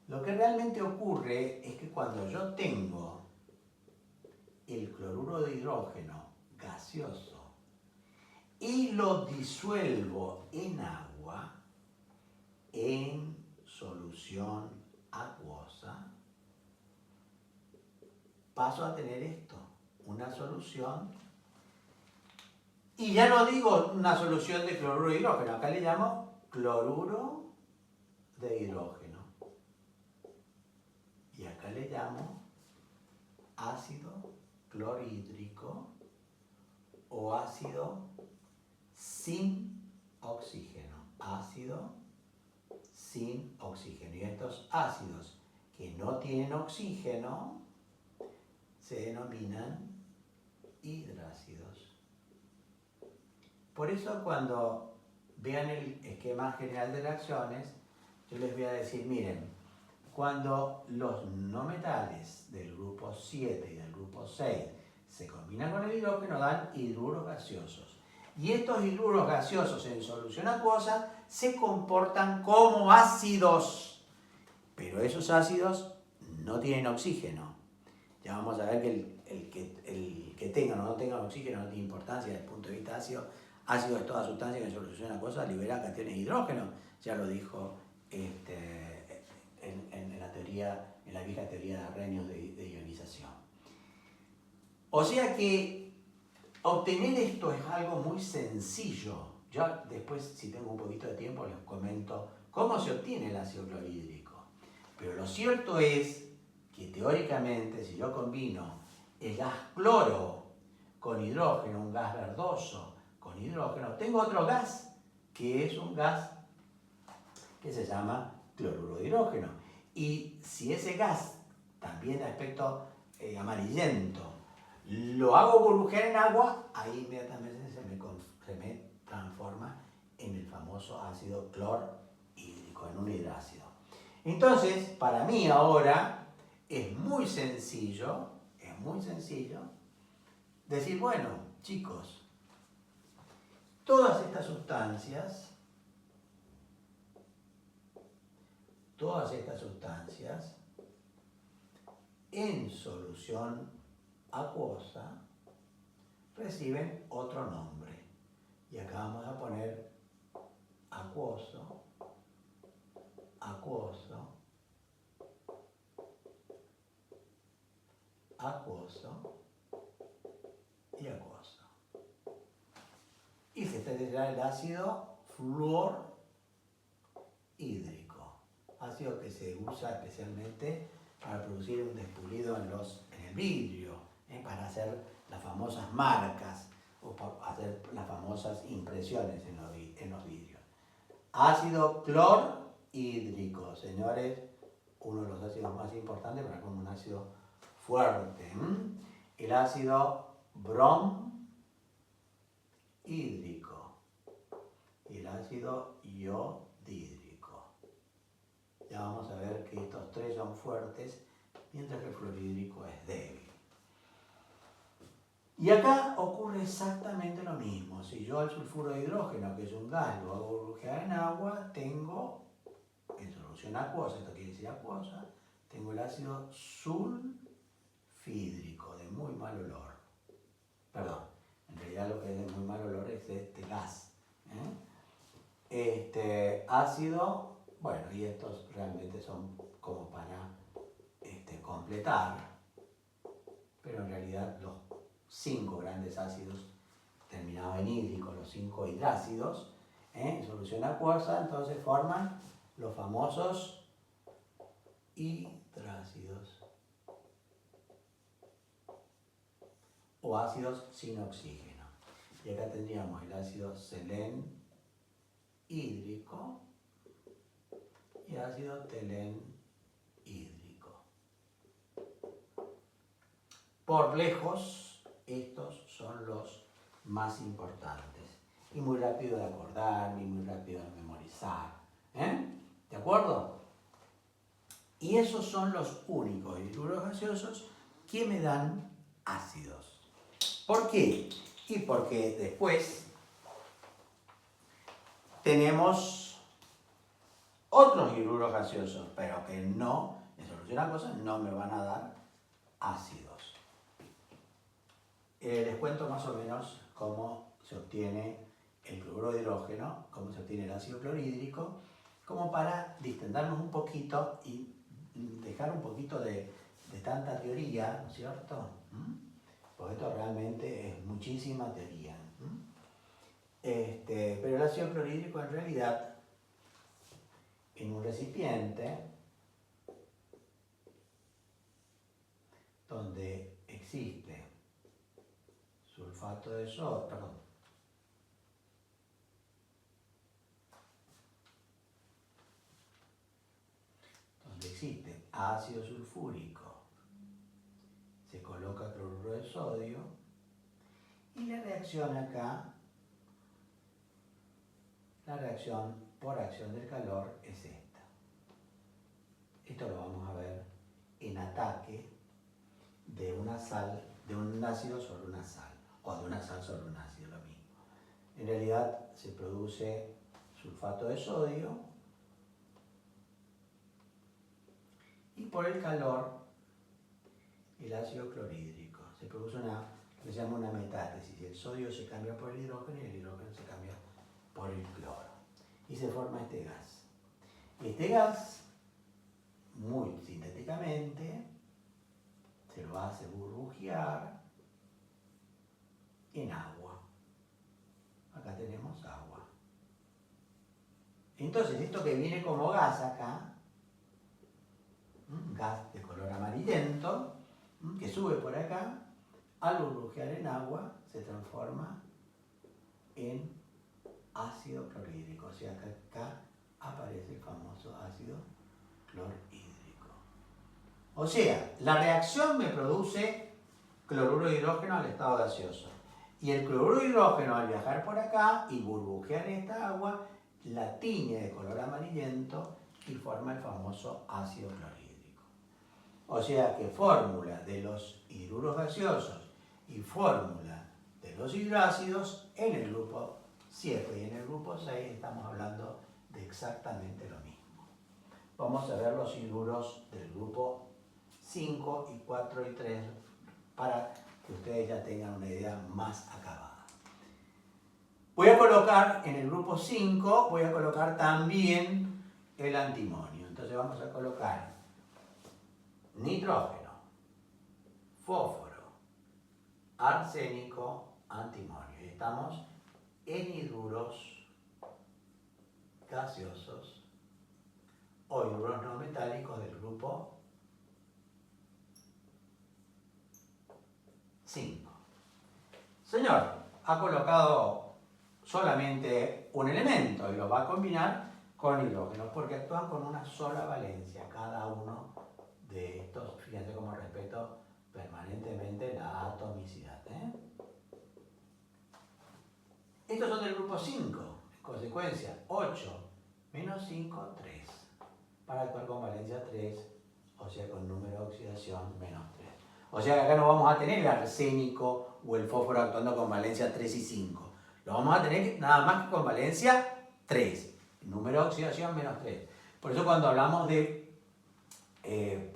Lo que realmente ocurre es que cuando yo tengo el cloruro de hidrógeno gaseoso y lo disuelvo en agua, en solución acuosa, paso a tener esto, una solución, y ya no digo una solución de cloruro de hidrógeno, acá le llamo cloruro de hidrógeno. Y acá le llamo ácido clorhídrico o ácido sin oxígeno. Ácido sin oxígeno. Y estos ácidos que no tienen oxígeno se denominan hidrácidos. Por eso cuando vean el esquema general de reacciones, yo les voy a decir, miren, cuando los no metales del grupo 7 y del grupo 6 se combinan con el hidrógeno, dan hidruros gaseosos. Y estos hidruros gaseosos en solución acuosa se comportan como ácidos. Pero esos ácidos no tienen oxígeno. Ya vamos a ver que el que tengan o no tengan oxígeno no tiene importancia desde el punto de vista ácido. Ácido es toda sustancia que en solución acuosa libera cationes de hidrógeno. Ya lo dijo en la teoría, en la vieja teoría de Arrhenius de ionización. O sea que obtener esto es algo muy sencillo. Yo después, si tengo un poquito de tiempo, les comento cómo se obtiene el ácido clorhídrico. Pero lo cierto es que teóricamente, si yo combino el gas cloro con hidrógeno, un gas verdoso con hidrógeno, tengo otro gas que es un gas que se llama cloruro de hidrógeno. Y si ese gas, también de aspecto amarillento, lo hago burbujear en agua, ahí inmediatamente se me transforma en el famoso ácido clorhídrico, en un hidrácido. Entonces, para mí ahora es muy sencillo decir, bueno, chicos, todas estas sustancias todas estas sustancias en solución acuosa reciben otro nombre. Y acá vamos a poner acuoso, acuoso, acuoso y acuoso. Y se tendrá el ácido fluorhídrico, ácido que se usa especialmente para producir un despulido en el vidrio, para hacer las famosas marcas o para hacer las famosas impresiones en los vidrios. Ácido clorhídrico, señores, uno de los ácidos más importantes, pero como un ácido fuerte. El ácido bromhídrico y el ácido iodídrico. Ya vamos a ver que estos tres son fuertes, mientras que el fluorhídrico es débil. Y acá ocurre exactamente lo mismo. Si yo al sulfuro de hidrógeno, que es un gas, lo hago burbujear en agua, tengo en solución acuosa, esto quiere decir acuosa, tengo el ácido sulfídrico de muy mal olor. Perdón, en realidad lo que es de muy mal olor es este gas. Ácido, bueno, y estos realmente son como para completar, pero en realidad los 5 grandes ácidos terminados en hídrico, los 5 hidrácidos, en solución acuosa, entonces forman los famosos hidrácidos o ácidos sin oxígeno. Y acá tendríamos el ácido selenhídrico y ácido telenhídrico. Por lejos, estos son los más importantes y muy rápido de acordar y muy rápido de memorizar. ¿De acuerdo? Y esos son los únicos hidruros gaseosos que me dan ácidos. ¿Por qué? Y porque después tenemos otros hidruros gaseosos, pero que no, en solución acuosa, no me van a dar ácidos. Les cuento más o menos cómo se obtiene el cloruro de hidrógeno, cómo se obtiene el ácido clorhídrico, como para distendernos un poquito y dejar un poquito de tanta teoría, ¿no es cierto? Porque esto realmente es muchísima teoría. Pero el ácido clorhídrico en realidad, en un recipiente donde existe sulfato de sodio, donde existe ácido sulfúrico, se coloca cloruro de sodio y la reacción acá, la reacción por acción del calor es esta. Esto lo vamos a ver en ataque de una sal, de un ácido sobre una sal, o de una sal sobre un ácido, lo mismo. En realidad se produce sulfato de sodio y por el calor el ácido clorhídrico. Se produce lo que se llama una metátesis. El sodio se cambia por el hidrógeno y el hidrógeno se cambia por el cloro. Y se forma este gas. Este gas, muy sintéticamente, se lo hace burbujear en agua. Acá tenemos agua. Entonces, esto que viene como gas acá, gas de color amarillento, que sube por acá, al burbujear en agua, se transforma en ácido clorhídrico. O sea que acá aparece el famoso ácido clorhídrico. O sea, la reacción me produce cloruro de hidrógeno al estado gaseoso. Y el cloruro de hidrógeno, al viajar por acá y burbujear en esta agua, la tiñe de color amarillento y forma el famoso ácido clorhídrico. O sea que fórmula de los hidruros gaseosos y fórmula de los hidrácidos en el grupo 7 y en el grupo 6 estamos hablando de exactamente lo mismo. vamos a ver los hidruros del grupo 5 y 4 y 3 para que ustedes ya tengan una idea más acabada. Voy a colocar en el grupo 5, voy a colocar también el antimonio. Entonces vamos a colocar nitrógeno, fósforo, arsénico, antimonio. Y estamos en hidruros gaseosos o hidruros no metálicos del grupo 5. Señor, ha colocado solamente un elemento y lo va a combinar con hidrógeno porque actúan con una sola valencia cada uno de estos. Fíjense cómo respeto permanentemente la atomicidad. Estos son del grupo 5. En consecuencia, 8 menos 5, 3. Para actuar con valencia 3, o sea, con número de oxidación menos 3. O sea que acá no vamos a tener el arsénico o el fósforo actuando con valencia 3 y 5. Lo vamos a tener nada más que con valencia 3. Número de oxidación menos 3. Por eso cuando hablamos de,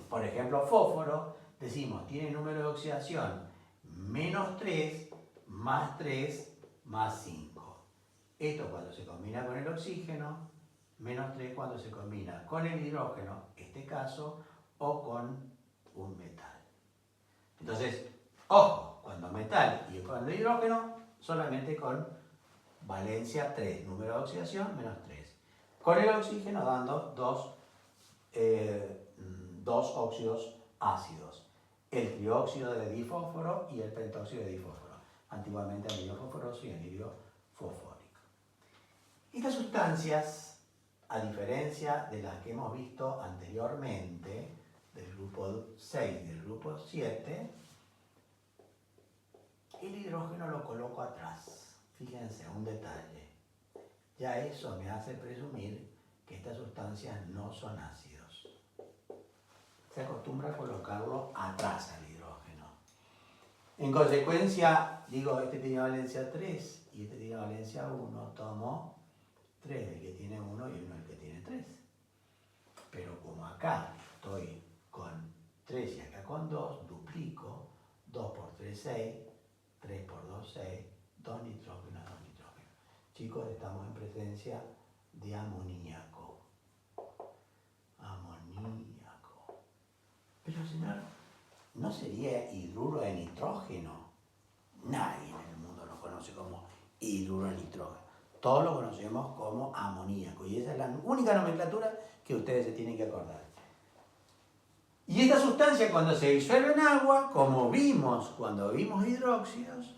por ejemplo, fósforo, decimos tiene número de oxidación menos 3 más 3 más 5. Esto cuando se combina con el oxígeno, menos 3 cuando se combina con el hidrógeno, este caso, o con un metal. Entonces, ojo, cuando metal y cuando hidrógeno, solamente con valencia 3, número de oxidación menos 3. Con el oxígeno dando dos óxidos ácidos, el trióxido de difósforo y el pentóxido de difósforo, antiguamente anhidro fosforoso y anhidro fosfórico. Estas sustancias, a diferencia de las que hemos visto anteriormente, del grupo 6 y del grupo 7, el hidrógeno lo coloco atrás. Fíjense, un detalle. Ya eso me hace presumir que estas sustancias no son ácidos. Se acostumbra a colocarlo atrás al hidrógeno. En consecuencia, digo, este tiene valencia 3 y este tiene valencia 1, tomo 3 del que tiene 1 y 1 del que tiene 3. Pero como acá estoy con 3 y acá con 2, duplico, 2 por 3, 6, 3 por 2, 6, 2 nitrógeno, 2 nitrógeno. Chicos, estamos en presencia de amoníaco. Amoníaco. Pero señor, ¿no sería hidruro de nitrógeno? Nadie en el mundo lo conoce como hidruro de nitrógeno. Todos lo conocemos como amoníaco. Y esa es la única nomenclatura que ustedes se tienen que acordar. Y esta sustancia cuando se disuelve en agua, como vimos cuando vimos hidróxidos,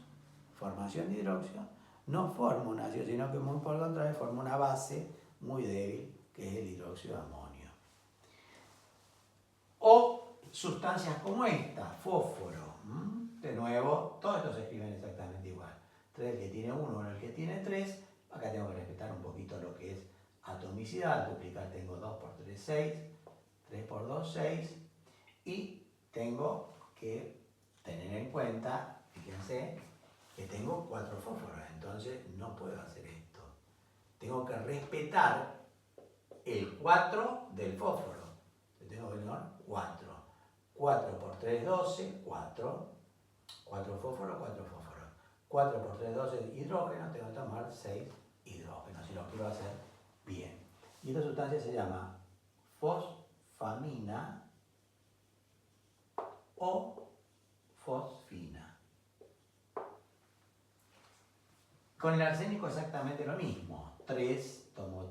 formación de hidróxido, no forma un ácido, sino que muy por el contrario forma una base muy débil, que es el hidróxido de amonio. O sustancias como esta, fósforo. De nuevo, todos estos se escriben exactamente igual. 3 el que tiene 1, 1 el que tiene 3. Acá tengo que respetar un poquito lo que es atomicidad. Al duplicar tengo 2 por 3, 6. 3 por 2, 6. Y tengo que tener en cuenta, fíjense, que tengo 4 fósforos. Entonces no puedo hacer esto. Tengo que respetar el 4 del fósforo. Tengo que tener 4. 4 por 3, 12, 4. 4 fósforos, 4 fósforos. 4 por 3, 12 hidrógeno, tengo que tomar 6 hidrógenos, si lo quiero hacer bien. Y esta sustancia se llama fosfamina o fosfina. Con el arsénico exactamente lo mismo. 3, tomo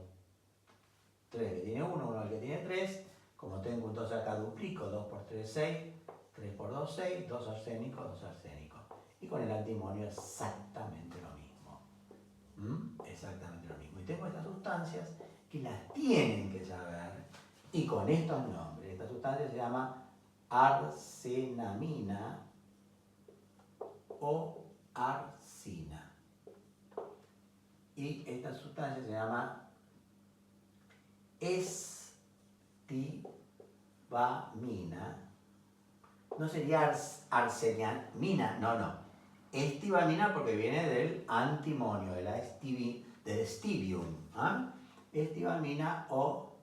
3 que tiene 1, 1 que tiene 3. Como tengo entonces acá duplico, 2 por 3, 6. 3 por 2, 6. 2 arsénicos, 2 arsénicos. Y con el antimonio exactamente lo mismo. Exactamente lo mismo. Y tengo estas sustancias que las tienen que saber. Y con estos nombres. Esta sustancia se llama arsenamina o arsina. Y esta sustancia se llama estibamina. No sería arsenamina, no. Estibamina porque viene del antimonio, del stibbium. Estibamina o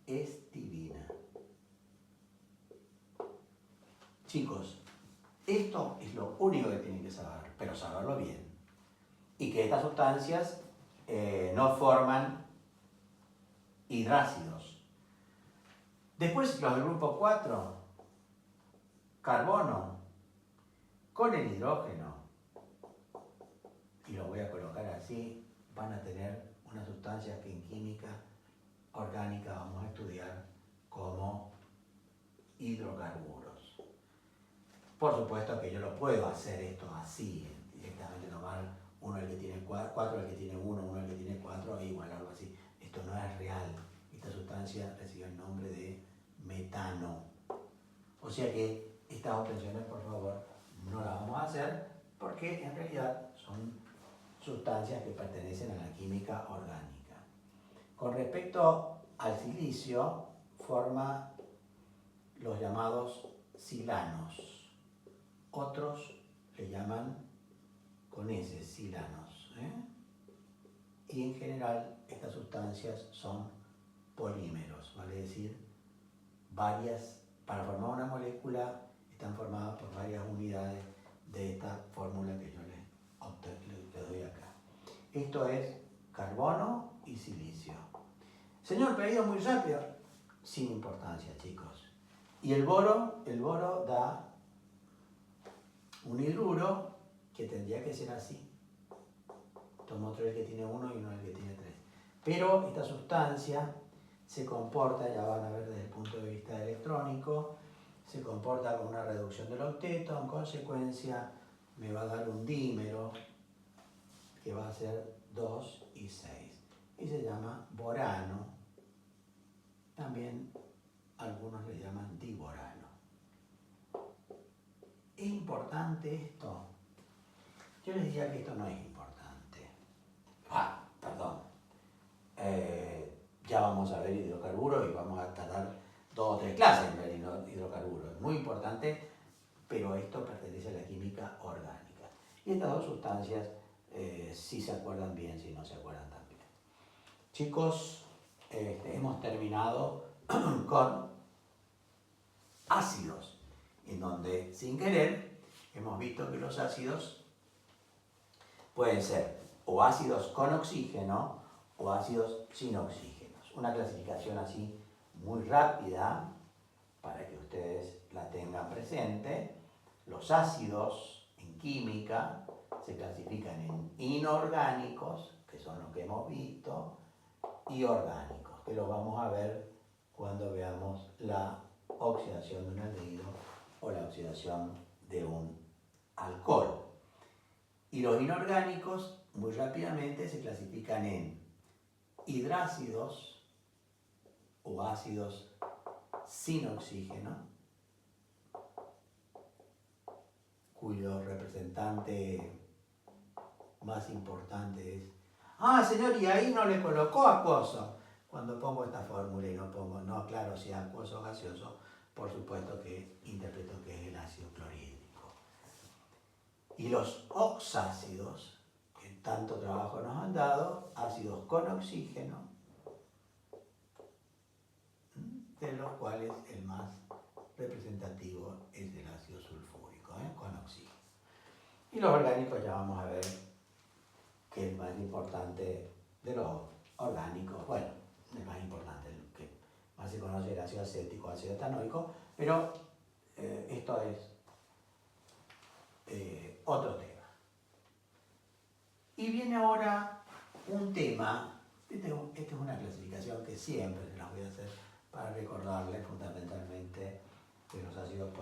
es divina. Chicos, esto es lo único que tienen que saber, pero saberlo bien. Y que estas sustancias no forman hidrácidos. Después los del grupo 4, carbono, con el hidrógeno, y lo voy a colocar así, van a tener una sustancia que en química orgánica vamos a estudiar como hidrocarburos. Por supuesto que yo lo puedo hacer esto así, directamente tomar uno el que tiene 4, el que tiene 1, uno el que tiene 4 e igualarlo así. Esto no es real. Esta sustancia recibe el nombre de metano. O sea que estas obtenciones, por favor, no las vamos a hacer porque en realidad son sustancias que pertenecen a la química orgánica. Con respecto al silicio, forma los llamados silanos. Otros le llaman con S, silanos. Y en general estas sustancias son polímeros, vale decir, para formar una molécula están formadas por varias unidades de esta fórmula que yo le doy acá. Esto es carbono y silicio. Señor, pedido muy rápido. Sin importancia, chicos. Y el boro da un hidruro que tendría que ser así. Tomo otro el que tiene 1 y uno el que tiene 3. Pero esta sustancia se comporta, ya van a ver desde el punto de vista electrónico, se comporta con una reducción del octeto, en consecuencia me va a dar un dímero que va a ser 2 y 6 y se llama borano. También algunos le llaman diborano. ¿Es importante esto? Yo les diría que esto no es importante. Perdón. Ya vamos a ver hidrocarburos y vamos a tardar 2 o 3 clases en ver hidrocarburos. Es muy importante, pero esto pertenece a la química orgánica. Y estas dos sustancias, si se acuerdan bien, si no se acuerdan también. Chicos, hemos terminado con ácidos, en donde sin querer hemos visto que los ácidos pueden ser o ácidos con oxígeno o ácidos sin oxígenos. Una clasificación así muy rápida para que ustedes la tengan presente. Los ácidos en química se clasifican en inorgánicos, que son los que hemos visto, y orgánicos, que los vamos a ver cuando veamos la oxidación de un aldehído o la oxidación de un alcohol. Y los inorgánicos, muy rápidamente, se clasifican en hidrácidos o ácidos sin oxígeno, cuyo representante más importante es: señor, y ahí no le colocó acuoso. Cuando pongo esta fórmula y no pongo, no claro si es acuoso o gaseoso, por supuesto que interpreto que es el ácido clorhídrico. Y los oxácidos, que tanto trabajo nos han dado, ácidos con oxígeno, de los cuales el más representativo es el ácido sulfúrico, con oxígeno. Y los orgánicos ya vamos a ver que el más importante de los orgánicos, bueno, el más importante, el que más se conoce, el ácido acético, ácido etanoico, pero esto es otro tema. Y viene ahora un tema, esta es una clasificación que siempre se las voy a hacer para recordarles fundamentalmente que los ácidos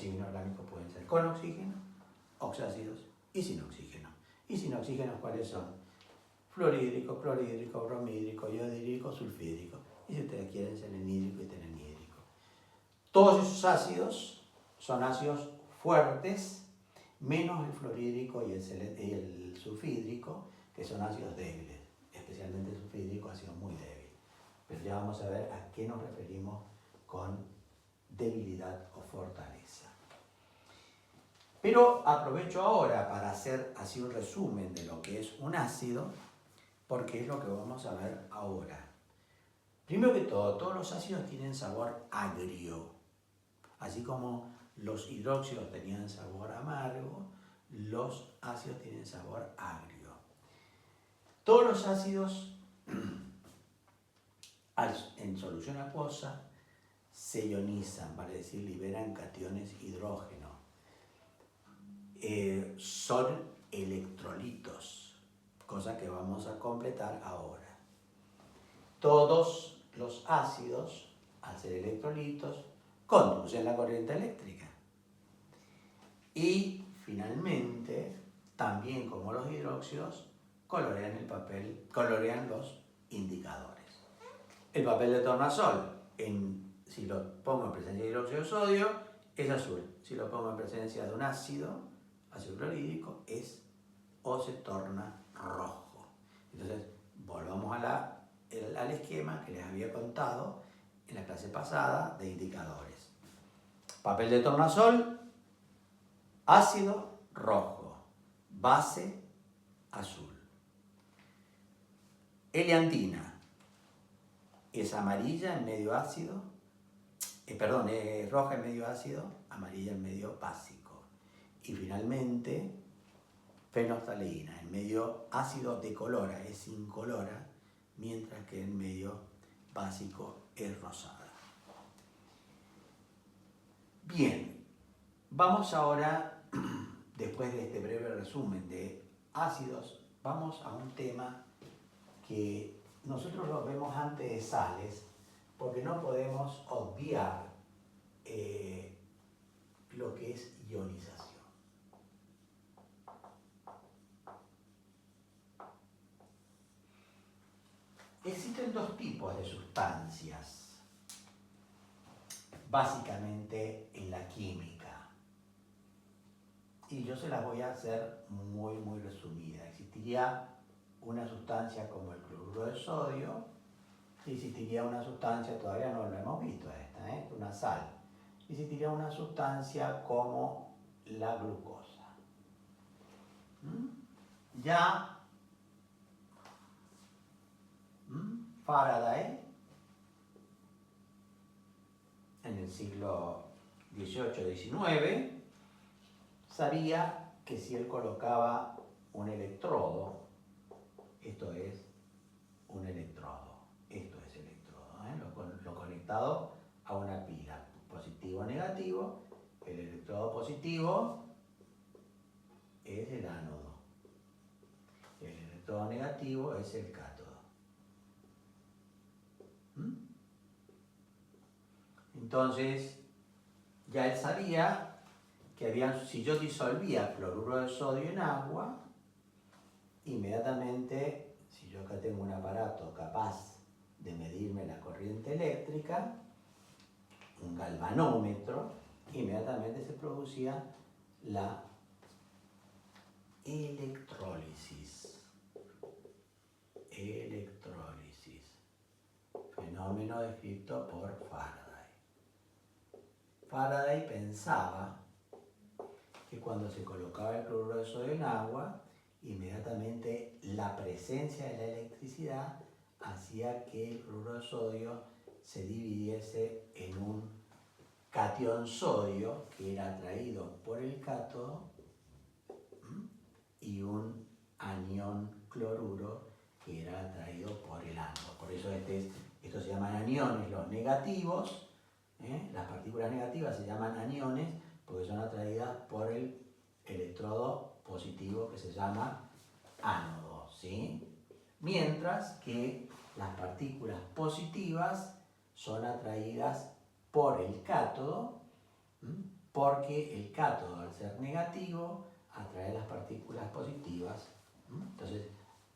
inorgánicos pueden ser con oxígeno, oxácidos y sin oxígeno. ¿Y sin oxígeno cuáles son? Fluorhídrico, clorhídrico, bromhídrico, iodídrico, sulfídrico. Y si ustedes quieren selenhídrico y telenhídrico. Todos esos ácidos son ácidos fuertes, menos el fluorhídrico y el sulfídrico, que son ácidos débiles. Especialmente el sulfídrico ha sido muy débil. Pero ya vamos a ver a qué nos referimos con debilidad o fortaleza. Pero aprovecho ahora para hacer así un resumen de lo que es un ácido, porque es lo que vamos a ver ahora. Primero que todo, todos los ácidos tienen sabor agrio. Así como los hidróxidos tenían sabor amargo, los ácidos tienen sabor agrio. Todos los ácidos en solución acuosa se ionizan, vale decir, liberan cationes hidrógeno. Son electrolitos, cosa que vamos a completar ahora. Todos los ácidos, al ser electrolitos, conducen la corriente eléctrica. Y finalmente, también como los hidróxidos, colorean los indicadores. El papel de tornasol, si lo pongo en presencia de hidróxido de sodio, es azul. Si lo pongo en presencia de un ácido clorhídrico, o se torna rojo. Entonces, volvamos al esquema que les había contado en la clase pasada de indicadores. Papel de tornasol, ácido, rojo. Base, azul. Eleantina es amarilla en medio ácido, roja en medio ácido, amarilla en medio básico. Y finalmente, fenolftaleína en medio ácido decolora, es incolora, mientras que en medio básico es rosada. Bien, vamos ahora, después de este breve resumen de ácidos, vamos a un tema que nosotros lo vemos antes de sales, porque no podemos obviar lo que es ionización. Existen dos tipos de sustancias, básicamente en la química, y yo se las voy a hacer muy resumida. Existiría una sustancia como el cloruro de sodio, y existiría una sustancia, todavía no lo hemos visto una sal, existiría una sustancia como la glucosa. Ya Faraday, en el siglo XVIII-XIX, sabía que si él colocaba un electrodo, esto es un electrodo, lo conectado a una pila, positivo o negativo, el electrodo positivo es el ánodo, el electrodo negativo es el cátodo. Entonces, ya él sabía que si yo disolvía cloruro de sodio en agua, inmediatamente, si yo acá tengo un aparato capaz de medirme la corriente eléctrica, un galvanómetro, inmediatamente se producía la electrólisis. Fenómeno descrito por Faraday. Faraday pensaba que cuando se colocaba el cloruro de sodio en agua, inmediatamente la presencia de la electricidad hacía que el cloruro de sodio se dividiese en un catión sodio, que era atraído por el cátodo, y un anión cloruro, que era atraído por el ánodo. Por eso estos se llaman aniones, los negativos. Las partículas negativas se llaman aniones porque son atraídas por el electrodo positivo, que se llama ánodo, ¿sí? Mientras que las partículas positivas son atraídas por el cátodo, porque el cátodo, al ser negativo, atrae las partículas positivas. Entonces,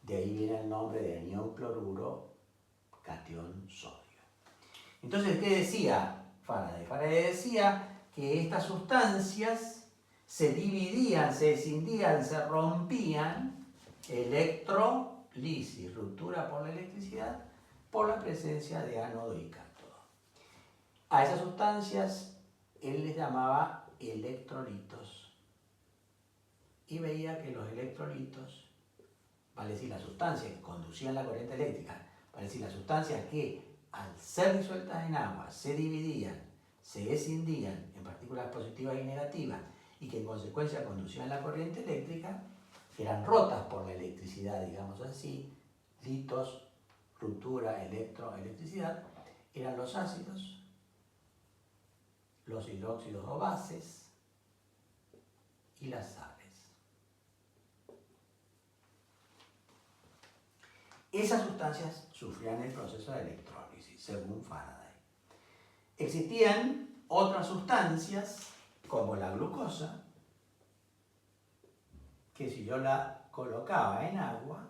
de ahí viene el nombre de anión cloruro, catión sodio. Entonces, ¿qué decía Faraday? Faraday decía que estas sustancias se dividían, se escindían, se rompían, electrolisis, ruptura por la electricidad, por la presencia de ánodo y cátodo. A esas sustancias él les llamaba electrolitos, y veía que los electrolitos, vale decir, las sustancias que conducían la corriente eléctrica, vale decir, las sustancias que al ser disueltas en agua, se dividían, se escindían en partículas positivas y negativas, y que en consecuencia conducían la corriente eléctrica, eran rotas por la electricidad, digamos así, litos, ruptura, electricidad, eran los ácidos, los hidróxidos o bases y las sales. Esas sustancias sufrían el proceso de electrólisis, según Faraday. Existían otras sustancias, como la glucosa, que si yo la colocaba en agua,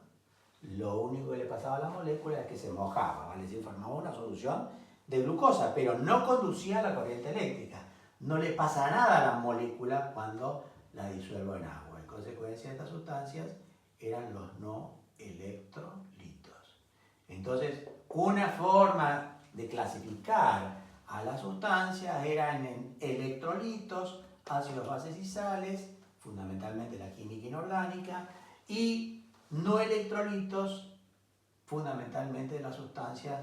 lo único que le pasaba a la molécula es que se mojaba, ¿vale? Es decir, formaba una solución de glucosa, pero no conducía a la corriente eléctrica. No le pasa nada a la molécula cuando la disuelvo en agua. En consecuencia, estas sustancias eran los no electrolitos. Entonces, una forma de clasificar a las sustancias eran en electrolitos, ácidos, bases y sales, fundamentalmente la química inorgánica, y no electrolitos, fundamentalmente las sustancias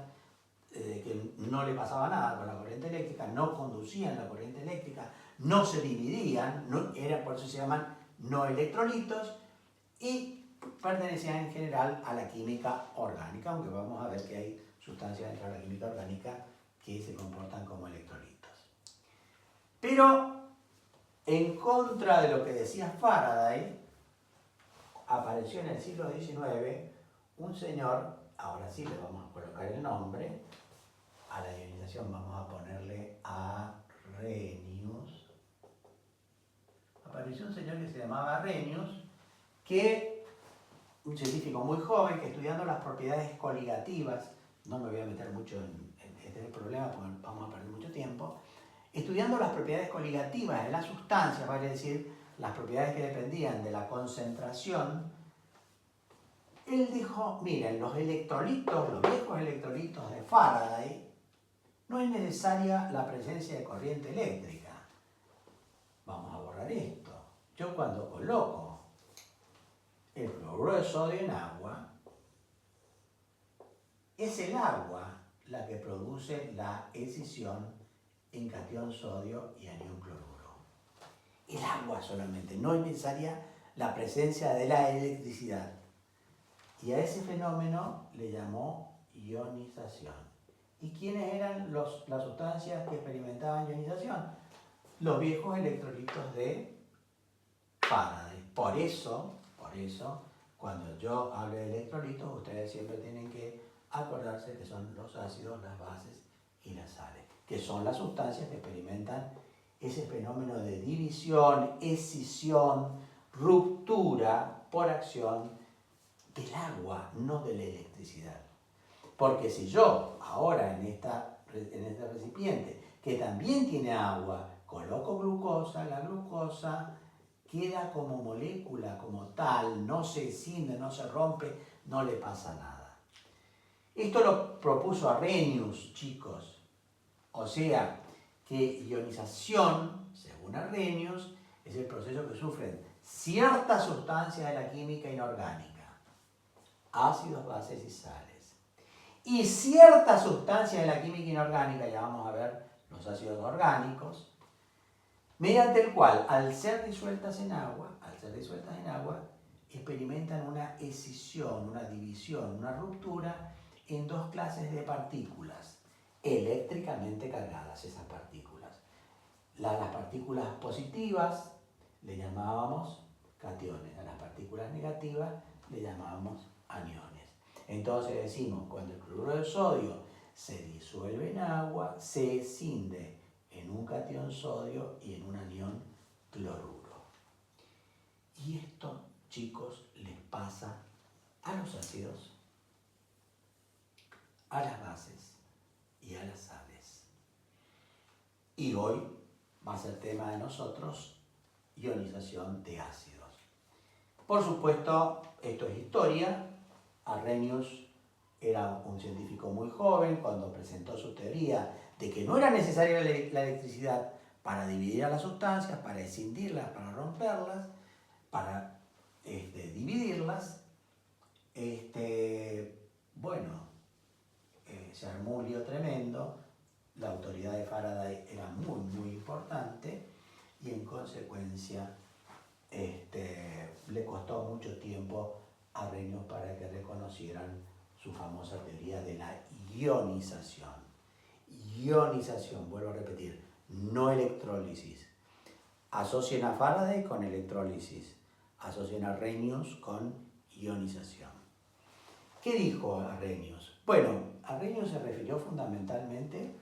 que no le pasaba nada con la corriente eléctrica, no conducían la corriente eléctrica, no se dividían, por eso se llaman no electrolitos, y pertenecían en general a la química orgánica, aunque vamos a ver que hay sustancias dentro de la química orgánica que se comportan como electrolitos. Pero, en contra de lo que decía Faraday, apareció en el siglo XIX un señor, ahora sí le vamos a colocar el nombre, a la ionización vamos a ponerle Arrhenius. Apareció un señor que se llamaba Arrhenius, un científico muy joven, que estudiando las propiedades coligativas, no me voy a meter mucho en este problema porque vamos a perder mucho tiempo, estudiando las propiedades coligativas de las sustancias, vale decir, las propiedades que dependían de la concentración, él dijo, miren, los electrolitos, los viejos electrolitos de Faraday, no es necesaria la presencia de corriente eléctrica. Vamos a borrar esto. Yo cuando coloco el cloruro de sodio en agua, es el agua la que produce la escisión en catión sodio y anión cloruro. El agua solamente, no es necesaria la presencia de la electricidad. Y a ese fenómeno le llamó ionización. ¿Y quiénes eran las sustancias que experimentaban ionización? Los viejos electrolitos de Faraday. Por eso, cuando yo hablo de electrolitos, ustedes siempre tienen que acordarse que son los ácidos, las bases y las sales, que son las sustancias que experimentan ese fenómeno de división, escisión, ruptura por acción del agua, no de la electricidad. Porque si yo ahora en este recipiente, que también tiene agua, coloco glucosa, la glucosa queda como molécula, como tal, no se escinde, no se rompe, no le pasa nada. Esto lo propuso Arrhenius, chicos. O sea, que ionización, según Arrhenius, es el proceso que sufren ciertas sustancias de la química inorgánica, ácidos, bases y sales, y ciertas sustancias de la química inorgánica, ya vamos a ver los ácidos orgánicos, mediante el cual, al ser disueltas en agua, experimentan una escisión, una división, una ruptura en dos clases de partículas, eléctricamente cargadas esas partículas. Las partículas positivas le llamábamos cationes, a las partículas negativas le llamábamos aniones. Entonces decimos, cuando el cloruro de sodio se disuelve en agua, se escinde en un catión sodio y en un anión cloruro. Y esto, chicos, les pasa a los ácidos, a las bases y a las sales. Y hoy va a ser tema de nosotros ionización de ácidos. Por supuesto, esto es historia. Arrhenius era un científico muy joven cuando presentó su teoría de que no era necesaria la electricidad para dividir a las sustancias, para escindirlas, para romperlas, para dividirlas. se armó un lío tremendo, la autoridad de Faraday era muy, muy importante y en consecuencia le costó mucho tiempo a Arrhenius para que reconocieran su famosa teoría de la ionización. Ionización, vuelvo a repetir, no electrólisis. Asocien a Faraday con electrólisis, asocien a Arrhenius con ionización. ¿Qué dijo Arrhenius? Bueno, Arrhenius se refirió fundamentalmente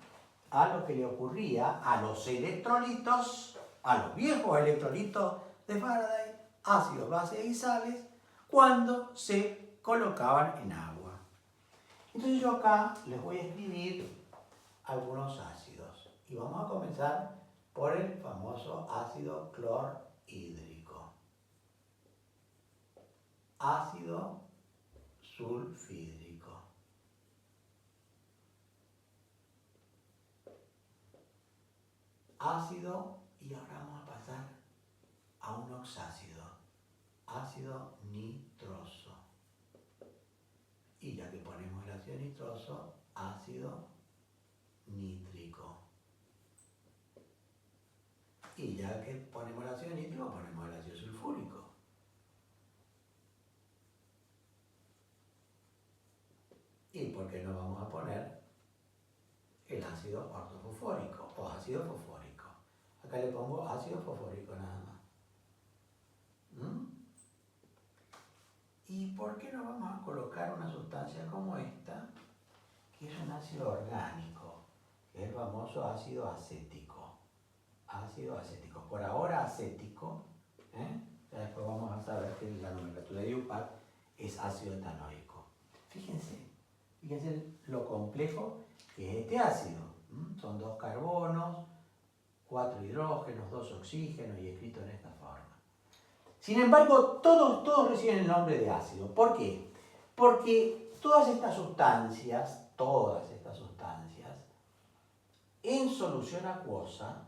a lo que le ocurría a los electrolitos, a los viejos electrolitos de Faraday, ácidos, bases y sales, cuando se colocaban en agua. Entonces yo acá les voy a escribir algunos ácidos y vamos a comenzar por el famoso ácido clorhídrico, ácido sulfídrico, ácido, y ahora vamos a pasar a un oxácido, ácido nitroso. Y ya que ponemos el ácido nitroso, ácido nítrico. Y ya que ponemos el ácido nítrico, ponemos el ácido sulfúrico. ¿Y por qué no vamos a poner el ácido ortofosfórico o ácido fosfórico? Acá le pongo ácido fosfórico nada más. ¿Y por qué no vamos a colocar una sustancia como esta, que es un ácido orgánico, que es el famoso ácido acético? Ácido acético. Por ahora acético, ya después vamos a saber que la nomenclatura de IUPAC es ácido etanoico. Fíjense lo complejo que es este ácido. Son 2 carbonos, 4 hidrógenos, 2 oxígenos y escrito en esta forma. Sin embargo, todos reciben el nombre de ácido. ¿Por qué? Porque todas estas sustancias, en solución acuosa,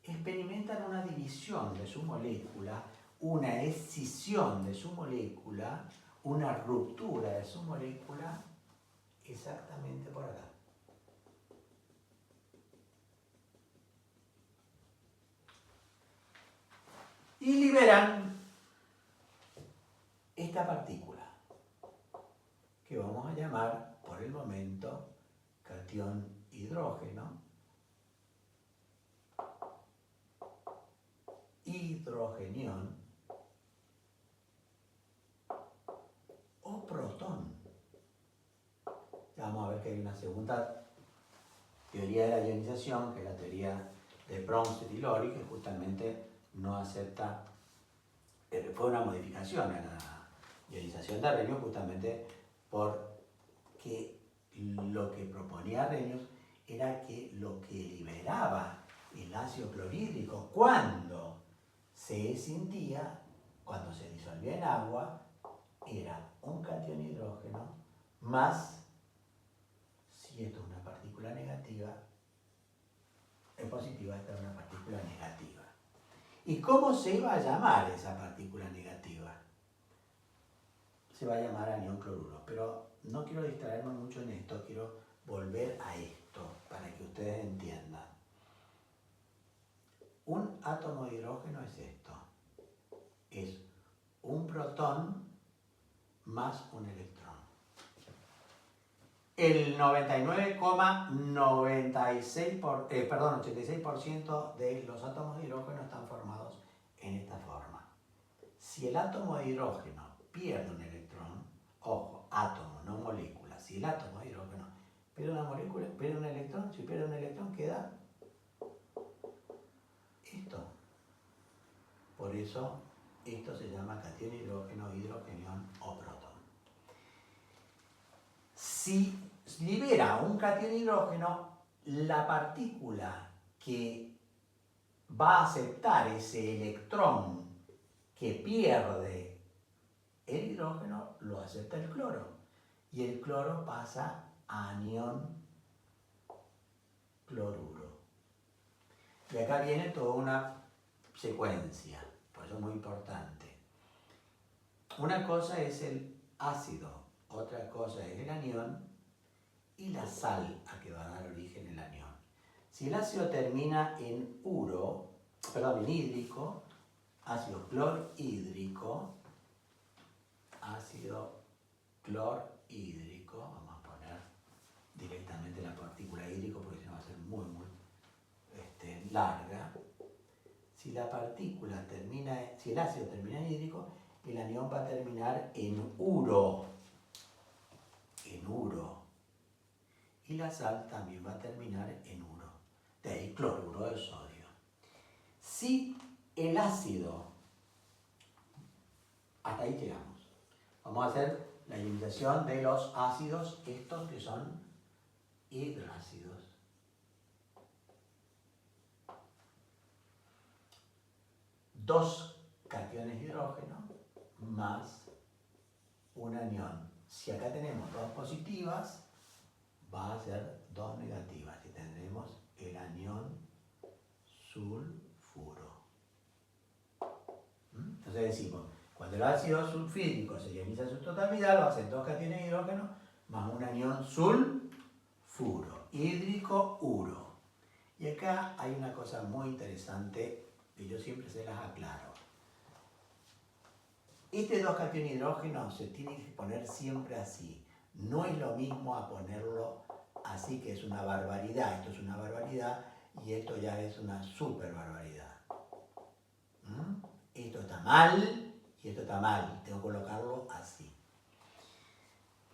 experimentan una división de su molécula, una escisión de su molécula, una ruptura de su molécula, exactamente por acá. Y liberan esta partícula, que vamos a llamar por el momento catión hidrógeno, hidrogenión o protón. Ya vamos a ver que hay una segunda teoría de la ionización, que es la teoría de Bronsted y Lori, que justamente no acepta, fue una modificación a la ionización de Arrhenius, justamente porque lo que proponía Arrhenius era que lo que liberaba el ácido clorhídrico cuando se escindía, cuando se disolvía en agua, era un catión hidrógeno más, si esto es una partícula negativa, es positiva, esta es una partícula negativa. ¿Y cómo se iba a llamar esa partícula negativa? Se va a llamar anión cloruro, pero no quiero distraerme mucho en esto, quiero volver a esto para que ustedes entiendan. Un átomo de hidrógeno es esto, es un protón más un electrón. El 86% de los átomos de hidrógeno están formados en esta forma. Si el átomo de hidrógeno pierde un electrón, ojo, átomo, no molécula, si el átomo de hidrógeno pierde una molécula, pierde un electrón, si pierde un electrón queda esto. Por eso esto se llama catión hidrógeno, hidrogenión o protón. Si libera un catión hidrógeno, la partícula que va a aceptar ese electrón que pierde el hidrógeno lo acepta el cloro. Y el cloro pasa a anión cloruro. Y acá viene toda una secuencia, por eso es muy importante. Una cosa es el ácido, otra cosa es el anión y la sal a que va a dar origen el anión. Si el ácido termina en en hídrico, ácido clorhídrico, vamos a poner directamente la partícula hídrico porque si no va a ser muy larga. Si el ácido termina en hídrico, el anión va a terminar en uro. Y la sal también va a terminar en uro. De ahí cloruro de sodio. Si el ácido, hasta ahí llegamos. Vamos a hacer la ionización de los ácidos, estos que son hidrácidos. Dos cationes de hidrógeno más un anión. Si acá tenemos dos positivas, va a ser dos negativas y tendremos el anión sulfuro. Entonces decimos, cuando el ácido sulfídrico se ioniza en su totalidad, lo hacen dos cationes de hidrógeno más un anión sulfuro, hídrico, uro. Y acá hay una cosa muy interesante que yo siempre se las aclaro. Este dos cationes de hidrógeno se tiene que poner siempre así. No es lo mismo a ponerlo así, que es una barbaridad. Esto es una barbaridad y esto ya es una super barbaridad. Esto está mal y esto está mal. Tengo que colocarlo así.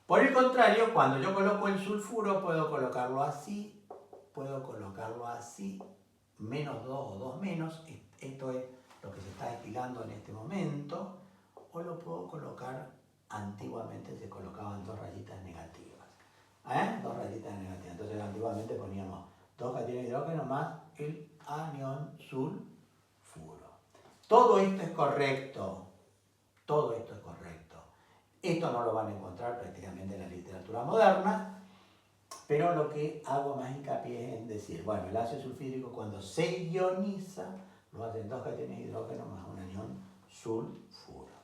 Por el contrario, cuando yo coloco el sulfuro, puedo colocarlo así, menos 2 o 2 menos. Esto es lo que se está estilando en este momento. O lo puedo colocar, antiguamente se colocaban dos rayitas negativas. Dos rayitas negativas. Entonces antiguamente poníamos dos cationes de hidrógeno más el anión sulfuro. Todo esto es correcto. Esto no lo van a encontrar prácticamente en la literatura moderna, pero lo que hago más hincapié es en decir, bueno, el ácido sulfídrico cuando se ioniza, lo hacen dos cationes de hidrógeno más un anión sulfuro.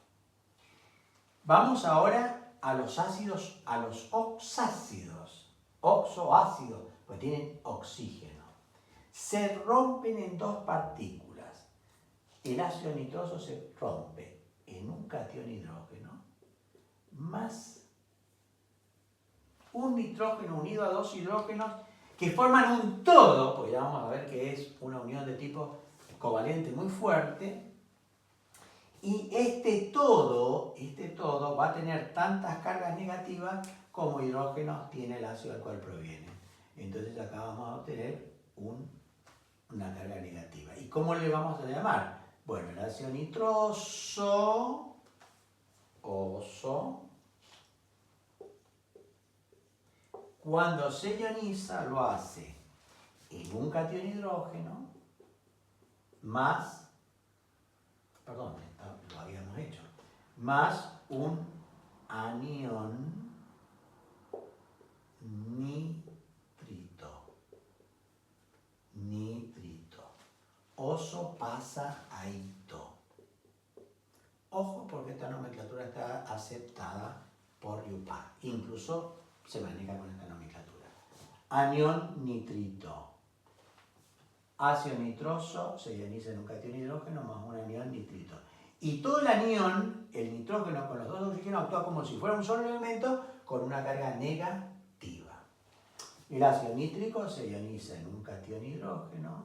Vamos ahora a los ácidos, a los oxácidos. Oxoácidos, pues tienen oxígeno. Se rompen en dos partículas. El ácido nitroso se rompe en un catión hidrógeno más un nitrógeno unido a dos hidrógenos que forman un todo, porque ya vamos a ver que es una unión de tipo covalente muy fuerte. Y este todo va a tener tantas cargas negativas como hidrógenos tiene el ácido del cual proviene. Entonces acá vamos a obtener una carga negativa. ¿Y cómo le vamos a llamar? Bueno, el ácido nitroso, oso, cuando se ioniza lo hace en un catión hidrógeno más, perdón, lo habíamos hecho, más un anión nitrito. Oso pasa a ito. Ojo, porque esta nomenclatura está aceptada por IUPAC. Incluso se maneja con esta nomenclatura. Anión nitrito. Ácido nitroso se ioniza en un catión hidrógeno más un anión nitrito. Y todo el anión, el nitrógeno con los dos oxígenos, actúa como si fuera un solo elemento con una carga negativa. El ácido nítrico se ioniza en un catión hidrógeno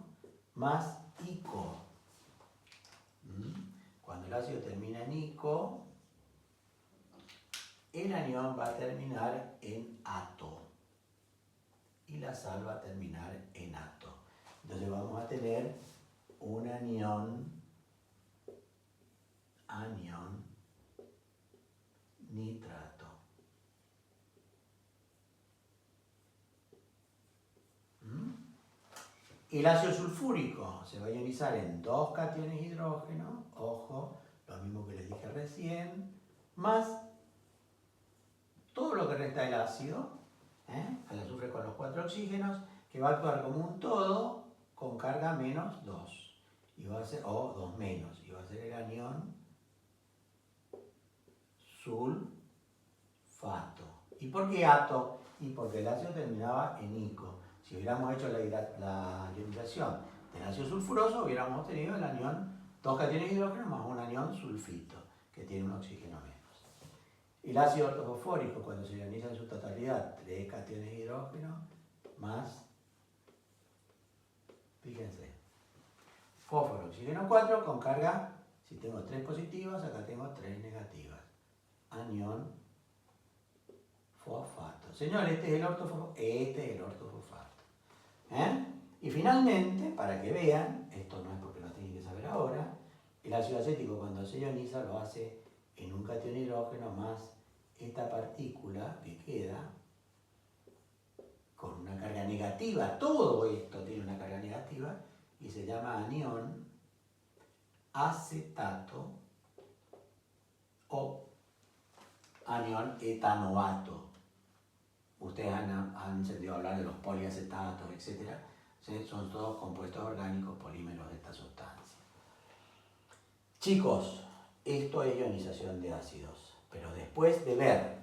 más ICO. Cuando el ácido termina en ICO, el anión va a terminar en ato. Y la sal va a terminar en ato. Entonces vamos a tener un anión nitrato. El ácido sulfúrico se va a ionizar en dos cationes de hidrógeno, ojo, lo mismo que les dije recién, más todo lo que resta del ácido, al azufre con los 4 oxígenos, que va a actuar como un todo con carga menos 2, y va a ser, o 2 menos, y va a ser el anión sulfato. ¿Y por qué ato? Y porque el ácido terminaba en ico. Si hubiéramos hecho la ionización del ácido sulfuroso, hubiéramos obtenido el anión, dos cationes de hidrógeno más un anión sulfito, que tiene un oxígeno menos. El ácido ortofosfórico, cuando se ioniza en su totalidad, 3 cationes de hidrógeno más, fíjense, fósforo, oxígeno 4 con carga, si tengo 3 positivas, acá tengo 3 negativas. Anión fosfato. Señor, este es el ortofosfato. Y finalmente, para que vean, esto no es porque lo tienen que saber ahora, el ácido acético cuando se ioniza lo hace en un catión de hidrógeno más esta partícula que queda con una carga negativa. Todo esto tiene una carga negativa y se llama anión acetato o anión etanoato. Ustedes han sentido hablar de los poliacetatos, etc. Son todos compuestos orgánicos polímeros de esta sustancia. Chicos, esto es ionización de ácidos, pero después de ver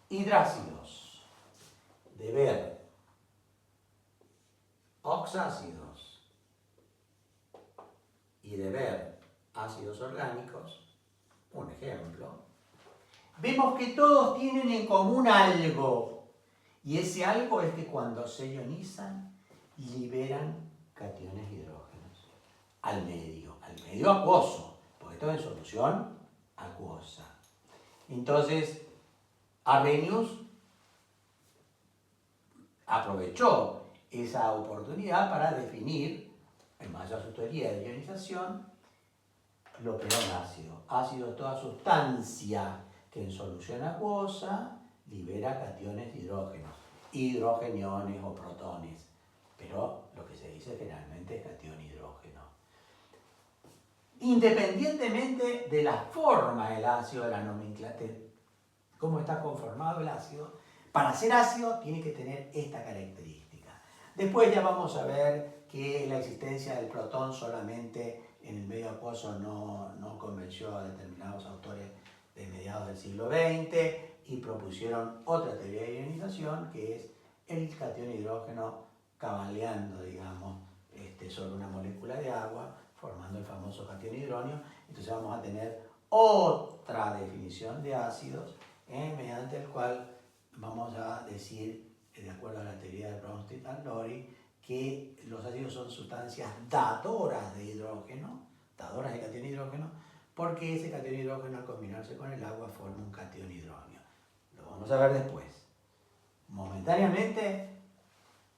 hidrácidos, de ver oxácidos y de ver ácidos orgánicos, un ejemplo, vemos que todos tienen en común algo, y ese algo es que cuando se ionizan liberan cationes hidrógenos al medio acuoso, porque esto es en solución acuosa. Entonces, Arrhenius aprovechó esa oportunidad para definir, en base a su teoría de ionización, lo que era un ácido. Ácido es toda sustancia que en solución acuosa libera cationes de hidrógenos, hidrogeniones o protones, pero lo que se dice generalmente es catión hidrógeno. Independientemente de la forma del ácido, de la nomenclatura, cómo está conformado el ácido, para ser ácido tiene que tener esta característica. Después ya vamos a ver que la existencia del protón solamente en el medio acuoso no convenció a determinados autores de mediados del siglo XX y propusieron otra teoría de ionización que es el catión hidrógeno cabaleando, digamos, sobre una molécula de agua, formando el famoso catión hidronio. Entonces vamos a tener otra definición de ácidos, mediante el cual vamos a decir, de acuerdo a la teoría de Bronsted-Lowry, que los ácidos son sustancias dadoras de hidrógeno, dadoras de catión hidrógeno, porque ese catión hidrógeno al combinarse con el agua forma un catión hidronio. Lo vamos a ver después. Momentáneamente,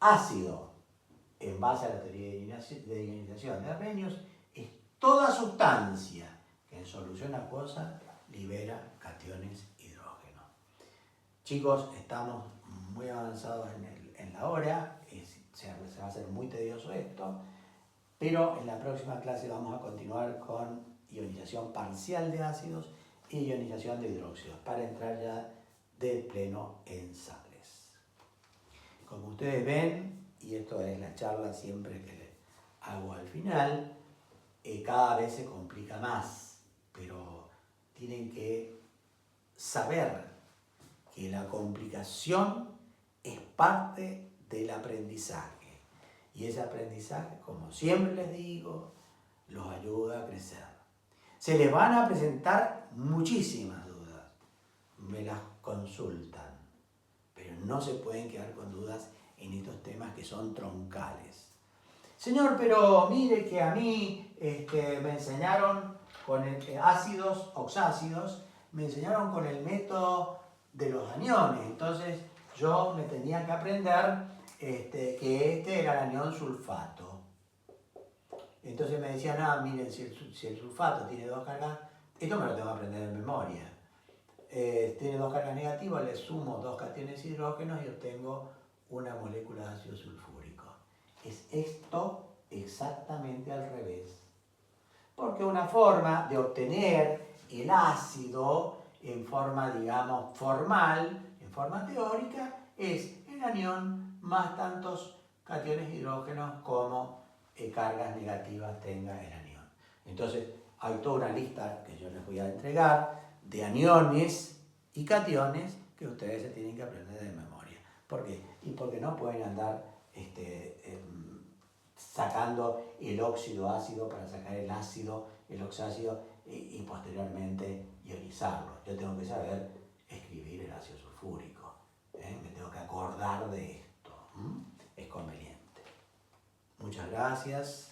ácido, en base a la teoría de ionización de Arrhenius, es toda sustancia que en solución acuosa libera cationes hidrógeno. Chicos, estamos muy avanzados en la hora, se va a hacer muy tedioso esto, pero en la próxima clase vamos a continuar con ionización parcial de ácidos y ionización de hidróxidos, para entrar ya de pleno en sales. Como ustedes ven, y esto es la charla siempre que le hago al final, cada vez se complica más, pero tienen que saber que la complicación es parte del aprendizaje. Y ese aprendizaje, como siempre les digo, los ayuda a crecer. Se les van a presentar muchísimas dudas, me las consultan, pero no se pueden quedar con dudas en estos temas que son troncales. Señor, pero mire que a mí me enseñaron con ácidos, oxácidos, me enseñaron con el método de los aniones, entonces yo me tenía que aprender que era el anión sulfato. Entonces me decían, miren, si el sulfato tiene 2 cargas, esto me lo tengo que aprender de memoria. Tiene 2 cargas negativas, le sumo 2 cationes hidrógenos y obtengo una molécula de ácido sulfúrico. Es esto exactamente al revés. Porque una forma de obtener el ácido en forma, digamos, formal, en forma teórica, es el anión más tantos cationes hidrógenos como cargas negativas tenga el anión. Entonces, hay toda una lista que yo les voy a entregar de aniones y cationes que ustedes se tienen que aprender de memoria. ¿Por qué? Y porque no pueden andar sacando el óxido ácido para sacar el ácido, el oxácido y posteriormente ionizarlo. Yo tengo que saber escribir el ácido sulfúrico. Me tengo que acordar de esto. Es conveniente. Muchas gracias.